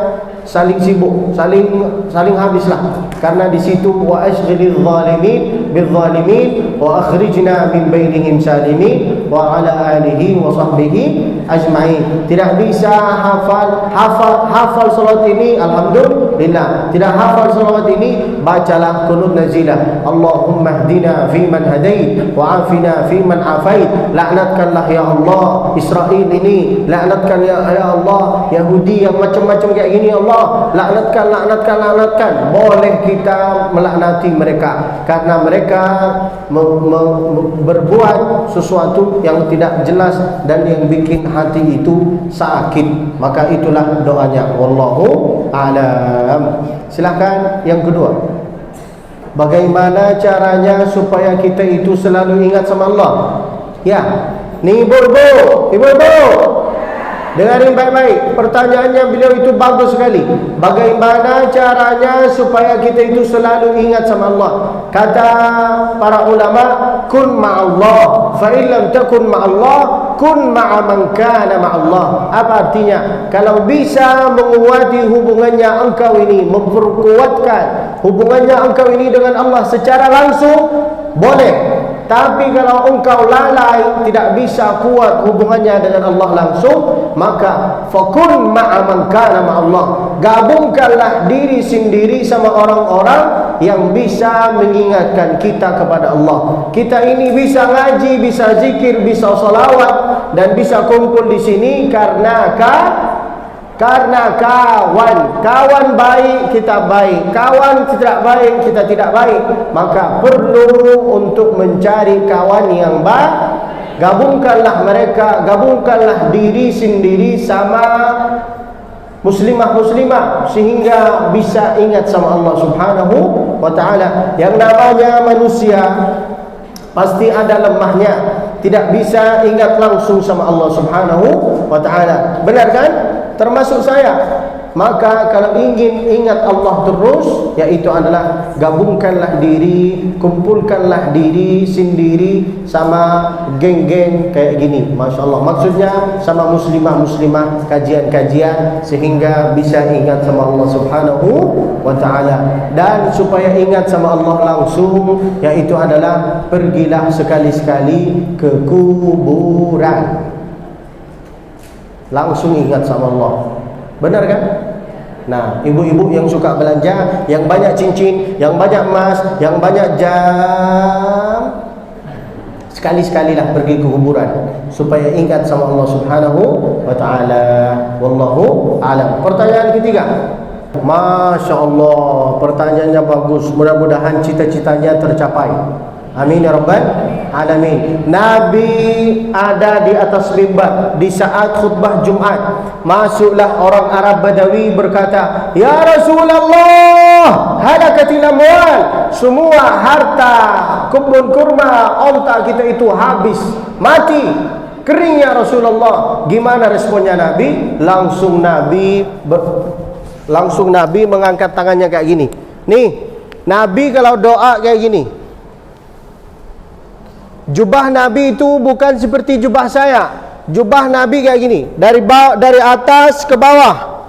saling sibuk, saling habislah. Karena di situ wa ashghilil zalimin bil zalimin wa akhrijna min bainihim salimin wa ala alihi wa sahbihi ajma'in. Tidak bisa hafal salat ini, alhamdulillah. Tidak hafal salat ini, bacalah kunut nazilah. Allahumma hdina fi man hadait wa afina fi man afait. Laknatkanlah ya Allah Israel ini, laknatkan ya Allah Yahudi yang macam-macam kayak gini ya Allah. Laknatkan. Boleh kita melaknati mereka karena mereka berbuat sesuatu yang tidak jelas dan yang bikin hati itu sakit. Maka itulah doanya. Wallahu a'lam. Silakan yang kedua. Bagaimana caranya supaya kita itu selalu ingat sama Allah? Ya, nih ibu-ibu, dengarin baik-baik. Pertanyaannya beliau itu bagus sekali. Bagaimana caranya supaya kita itu selalu ingat sama Allah? Kata para ulama, kun ma'allah, fa illam takun ma'allah, kun ma'a man kana ma'allah. Apa artinya? Kalau bisa menguati hubungannya engkau ini, memperkuatkan hubungannya engkau ini dengan Allah secara langsung, boleh. Tapi kalau engkau lalai, tidak bisa kuat hubungannya dengan Allah langsung, maka fakun ma'a man kana ma'allah. Gabungkanlah diri sendiri sama orang-orang yang bisa mengingatkan kita kepada Allah. Kita ini bisa ngaji, bisa zikir, bisa salawat, dan bisa kumpul di sini karena kawan baik kita baik, kawan tidak baik kita tidak baik. Maka perlu untuk mencari kawan yang baik. Gabungkanlah mereka, gabungkanlah diri sendiri sama muslimah sehingga bisa ingat sama Allah Subhanahu wa ta'ala. Yang namanya manusia pasti ada lemahnya, tidak bisa ingat langsung sama Allah Subhanahu wa ta'ala. Benar kan? Termasuk saya. Maka kalau ingin ingat Allah terus, yaitu adalah gabungkanlah diri, kumpulkanlah diri sendiri sama geng-geng kayak gini. Masya Allah. Maksudnya sama muslimah kajian-kajian sehingga bisa ingat sama Allah Subhanahu wa ta'ala. Dan supaya ingat sama Allah langsung, yaitu adalah pergilah sekali-sekali ke kuburan. Langsung ingat sama Allah. Benar kan? Nah, ibu-ibu yang suka belanja, yang banyak cincin, yang banyak emas, yang banyak jam, sekali-sekalilah pergi ke kuburan supaya ingat sama Allah Subhanahu wa taala. Wallahu alam. Pertanyaan ketiga. Masya Allah, pertanyaannya bagus. Mudah-mudahan cita-citanya tercapai. Amin ya rabbal alamin. Nabi ada di atas mimbar di saat khutbah Jumat. Masuklah orang Arab Badawi berkata, "Ya Rasulullah, halakatil amwal." Semua harta, kebun kurma, onta kita itu habis, mati, kering ya Rasulullah. Gimana responnya Nabi? Langsung Nabi mengangkat tangannya kayak gini. Nih, Nabi kalau doa kayak gini. Jubah Nabi itu bukan seperti jubah saya. Jubah Nabi kayak gini, dari atas ke bawah.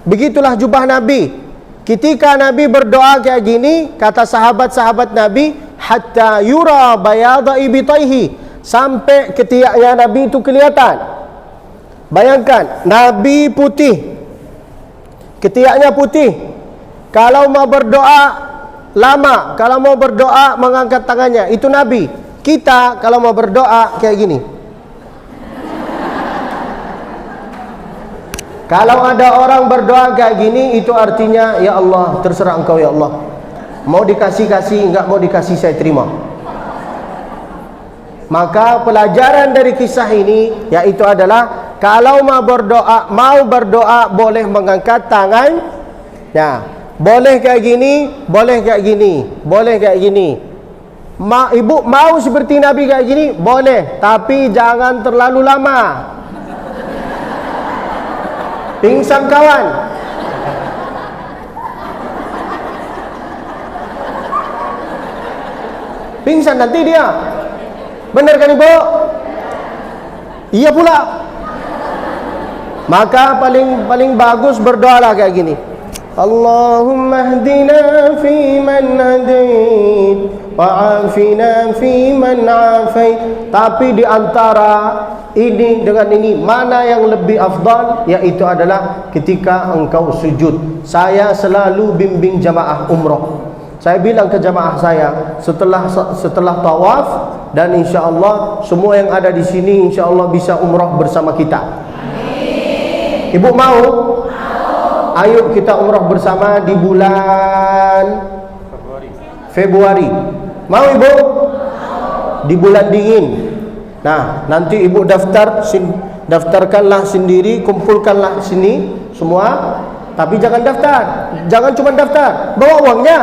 Begitulah jubah Nabi. Ketika Nabi berdoa kayak gini, kata sahabat-sahabat Nabi, hatta yura bayadha ibtaihi, sampai ketiaknya Nabi itu kelihatan. Bayangkan, Nabi putih, ketiaknya putih. Kalau mau berdoa lama, kalau mau berdoa mengangkat tangannya, itu Nabi. Kita kalau mau berdoa kayak gini. Kalau ada orang berdoa kayak gini, itu artinya, ya Allah, terserah engkau ya Allah. Mau dikasih-kasih, enggak mau dikasih saya terima. Maka pelajaran dari kisah ini yaitu adalah, kalau mau berdoa boleh mengangkat tangan. Ya, boleh kayak gini, boleh kayak gini, boleh kayak gini. Ibu mau seperti Nabi kayak gini, boleh, tapi jangan terlalu lama. Pingsan kawan. Pingsan nanti dia. Benar kan ibu? Iya pula. Maka paling bagus berdoalah kayak gini. Allahumma hdina fi man hadait wa afina fi man afait. Tapi di antara ini dengan ini, mana yang lebih afdal? Yaitu adalah ketika engkau sujud. Saya selalu bimbing jamaah umrah. Saya bilang ke jamaah saya, setelah tawaf, dan insya-Allah semua yang ada di sini insya-Allah bisa umrah bersama kita. Amin. Ibu mau? Ayo kita umrah bersama di bulan Februari. Mau ibu? Di bulan dingin. Nah, nanti ibu daftarkanlah sendiri, kumpulkanlah sini semua. Tapi jangan daftar, jangan cuma daftar, bawa uangnya.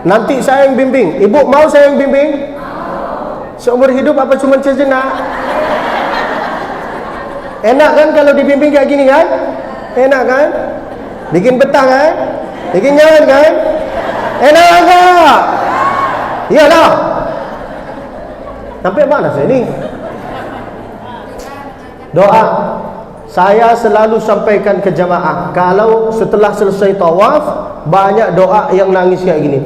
Nanti saya yang bimbing. Ibu mau saya yang bimbing? Seumur hidup apa cuma sejenak? Enak kan kalau dibimbing kayak gini kan? Enak kan? Bikin betah kan? Bikin nyaman kan? Enak enggak? Iyalah. Sampai mana saya ini? Doa. Saya selalu sampaikan ke jamaah, kalau setelah selesai tawaf, banyak doa yang nangis kayak gini.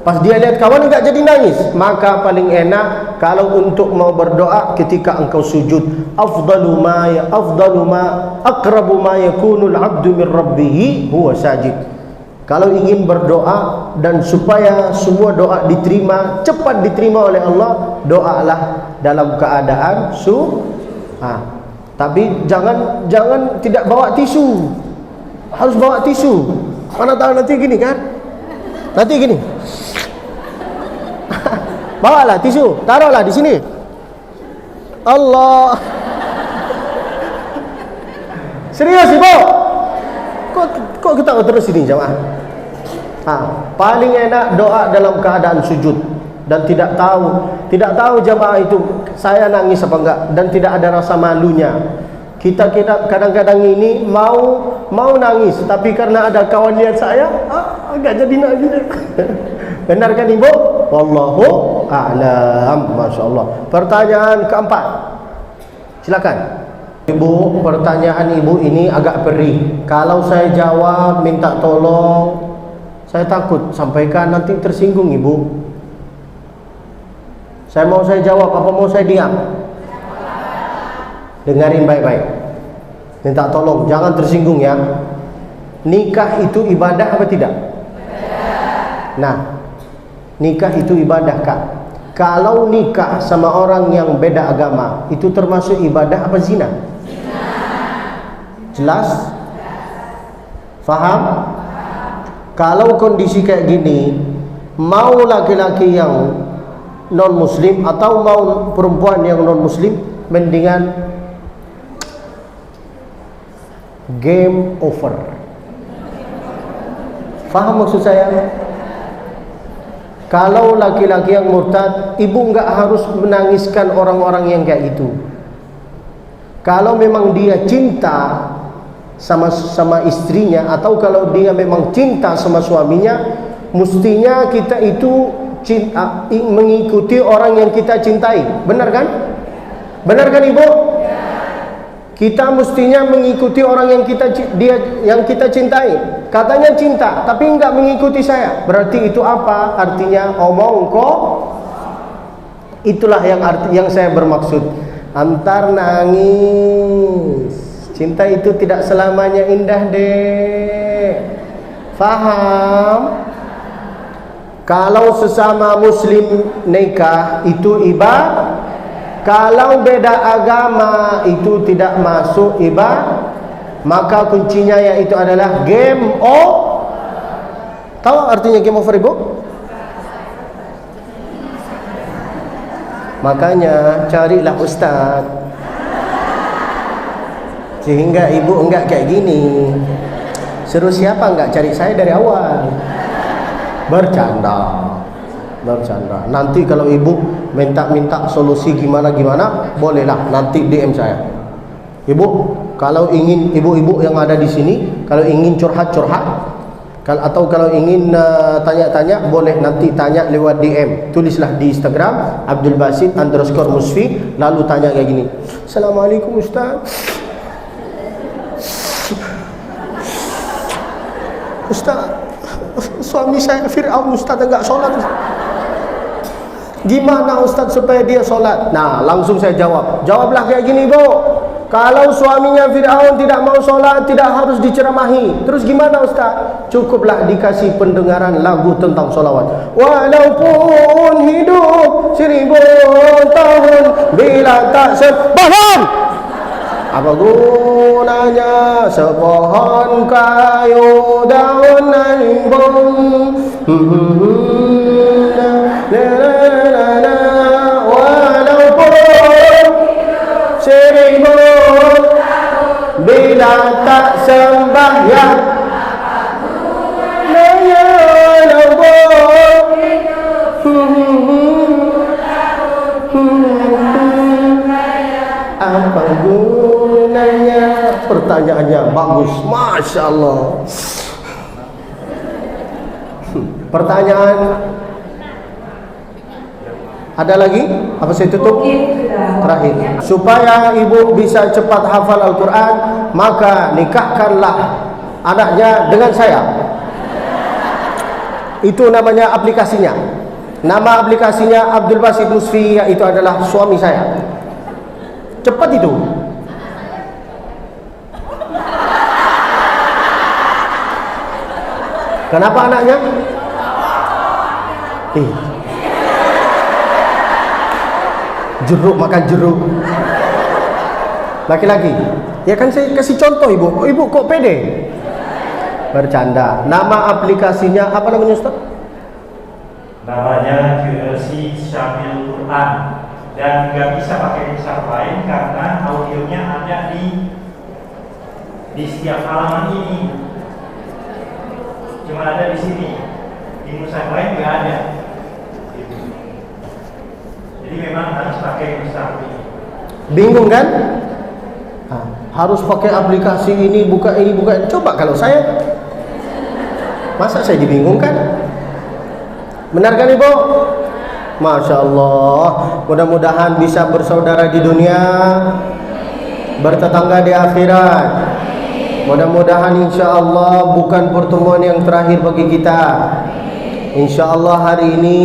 Pas dia lihat kawan enggak jadi nangis. Maka paling enak kalau untuk mau berdoa ketika engkau sujud. Afdalu ma aqrabu ma yakunul 'abdu min rabbih huwa sajid. Kalau ingin berdoa dan supaya semua doa diterima, cepat diterima oleh Allah, doalah dalam keadaan tapi jangan tidak bawa tisu. Harus bawa tisu. Mana tahu nanti gini kan? Nanti gini. Bawalah tisu, taruhlah di sini. Allah. Serius ibu? Kok kita terus ini jemaah? Paling enak doa dalam keadaan sujud, dan tidak tahu jemaah itu saya nangis apa enggak, dan tidak ada rasa malunya. Kita kadang-kadang ini mau nangis, tapi karena ada kawan lihat saya, enggak jadi nangis. Benar kan ibu? Wallahu a'lam. Masya Allah. Pertanyaan keempat, silakan. Ibu, pertanyaan ibu ini agak perih. Kalau saya jawab minta tolong, saya takut sampaikan nanti tersinggung ibu. Saya jawab apa mau saya diam? Dengarin baik-baik. Minta tolong jangan tersinggung ya. nikah itu ibadah apa tidak? Nah, nikah itu ibadah kah? Kalau nikah sama orang yang beda agama, itu termasuk ibadah apa zina? Jelas? Faham? Kalau kondisi kayak gini, mau laki-laki yang non-muslim atau mau perempuan yang non-muslim, mendingan game over. Faham maksud saya? Kalau laki-laki yang murtad, ibu enggak harus menangiskan orang-orang yang kayak gitu. Kalau memang dia cinta sama istrinya, atau kalau dia memang cinta sama suaminya, mestinya kita itu mengikuti orang yang kita cintai. Benar kan? Benar kan ibu? Kita mestinya mengikuti orang yang kita cintai. Katanya cinta, tapi enggak mengikuti saya. Berarti itu apa? Artinya omong kok. Itulah yang saya bermaksud. Antar nangis. Cinta itu tidak selamanya indah, dek. Faham? Kalau sesama muslim nikah itu ibadah. Kalau beda agama itu tidak masuk ibadah, maka kuncinya yaitu adalah game over. Tahu artinya game over ibu? Makanya carilah ustaz, sehingga ibu enggak kayak gini. Suruh siapa enggak cari saya dari awal. Bercanda. Nanti kalau ibu minta solusi gimana, bolehlah nanti DM saya. Ibu, kalau ingin ibu-ibu yang ada di sini, kalau ingin curhat, atau kalau ingin tanya-tanya, boleh nanti tanya lewat DM. Tulislah di Instagram abdulbasit_musfi, lalu tanya kayak gini. Assalamualaikum Ustaz. Ustaz, suami saya Fir'aun Ustaz, enggak sholat. Gimana Ustaz supaya dia sholat? Nah, langsung saya jawablah kayak gini, Bu. Kalau suaminya Fir'aun tidak mau sholat, tidak harus diceramahi. Terus gimana Ustaz? Cukuplah dikasih pendengaran lagu tentang sholawat. Walaupun hidup 1000 tahun, bila tak sepahan, apa gunanya sepohon kayu daun rimbun. Walaupun 1000 bila tak sembahyang, apa gunanya? Pertanyaannya bagus, Masya Allah. Pertanyaan ada lagi? Apa saya tutup? Terakhir, supaya ibu bisa cepat hafal Al-Quran, maka nikahkanlah anaknya dengan saya. Itu namanya aplikasinya. Nama aplikasinya Abdul Basit Musfi, yaitu adalah suami saya. Cepat itu. Kenapa anaknya? Jeruk makan jeruk. Laki-laki. Ya kan saya kasih contoh ibu. Ibu kok pede? Bercanda. Nama aplikasinya apa namanya Ustaz? Namanya QRC Syamil Quran. Dan nggak bisa pakai mushaf lain karena audionya ada di setiap halaman ini. Cuma ada di sini. Di mushaf lain nggak ada. Jadi memang harus pakai mushaf ini. Bingung kan? Harus pakai aplikasi ini, buka ini. Coba kalau saya, masa saya dibingungkan? Benar kan ibu? Masya Allah. Mudah-mudahan bisa bersaudara di dunia, bertetangga di akhirat. Mudah-mudahan insya Allah bukan pertemuan yang terakhir bagi kita. InsyaAllah hari ini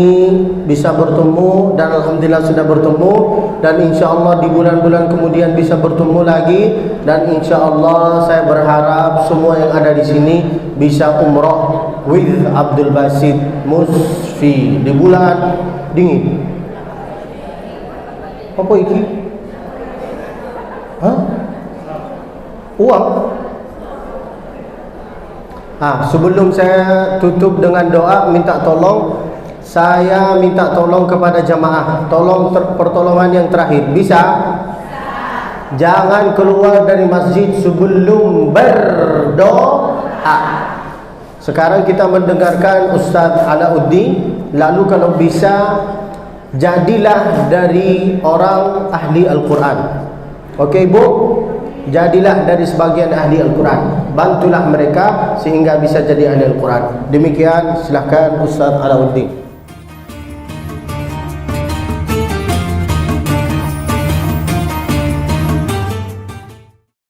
bisa bertemu dan Alhamdulillah sudah bertemu, dan InsyaAllah di bulan-bulan kemudian bisa bertemu lagi, dan InsyaAllah saya berharap semua yang ada di sini bisa umrah with Abdul Basit Musfi di bulan dingin. Apa ini? Hah? Uang? Sebelum saya tutup dengan doa, saya minta tolong kepada jamaah. Tolong pertolongan yang terakhir. Bisa? Jangan keluar dari masjid sebelum berdoa. Sekarang kita mendengarkan Ustaz Alauddin. Lalu kalau bisa, jadilah dari orang ahli Al-Quran. Okey Bu? Jadilah dari sebagian ahli Al-Quran. Bantulah mereka sehingga bisa jadi ahli Al-Quran. Demikian, silakan Ustaz Alauddin.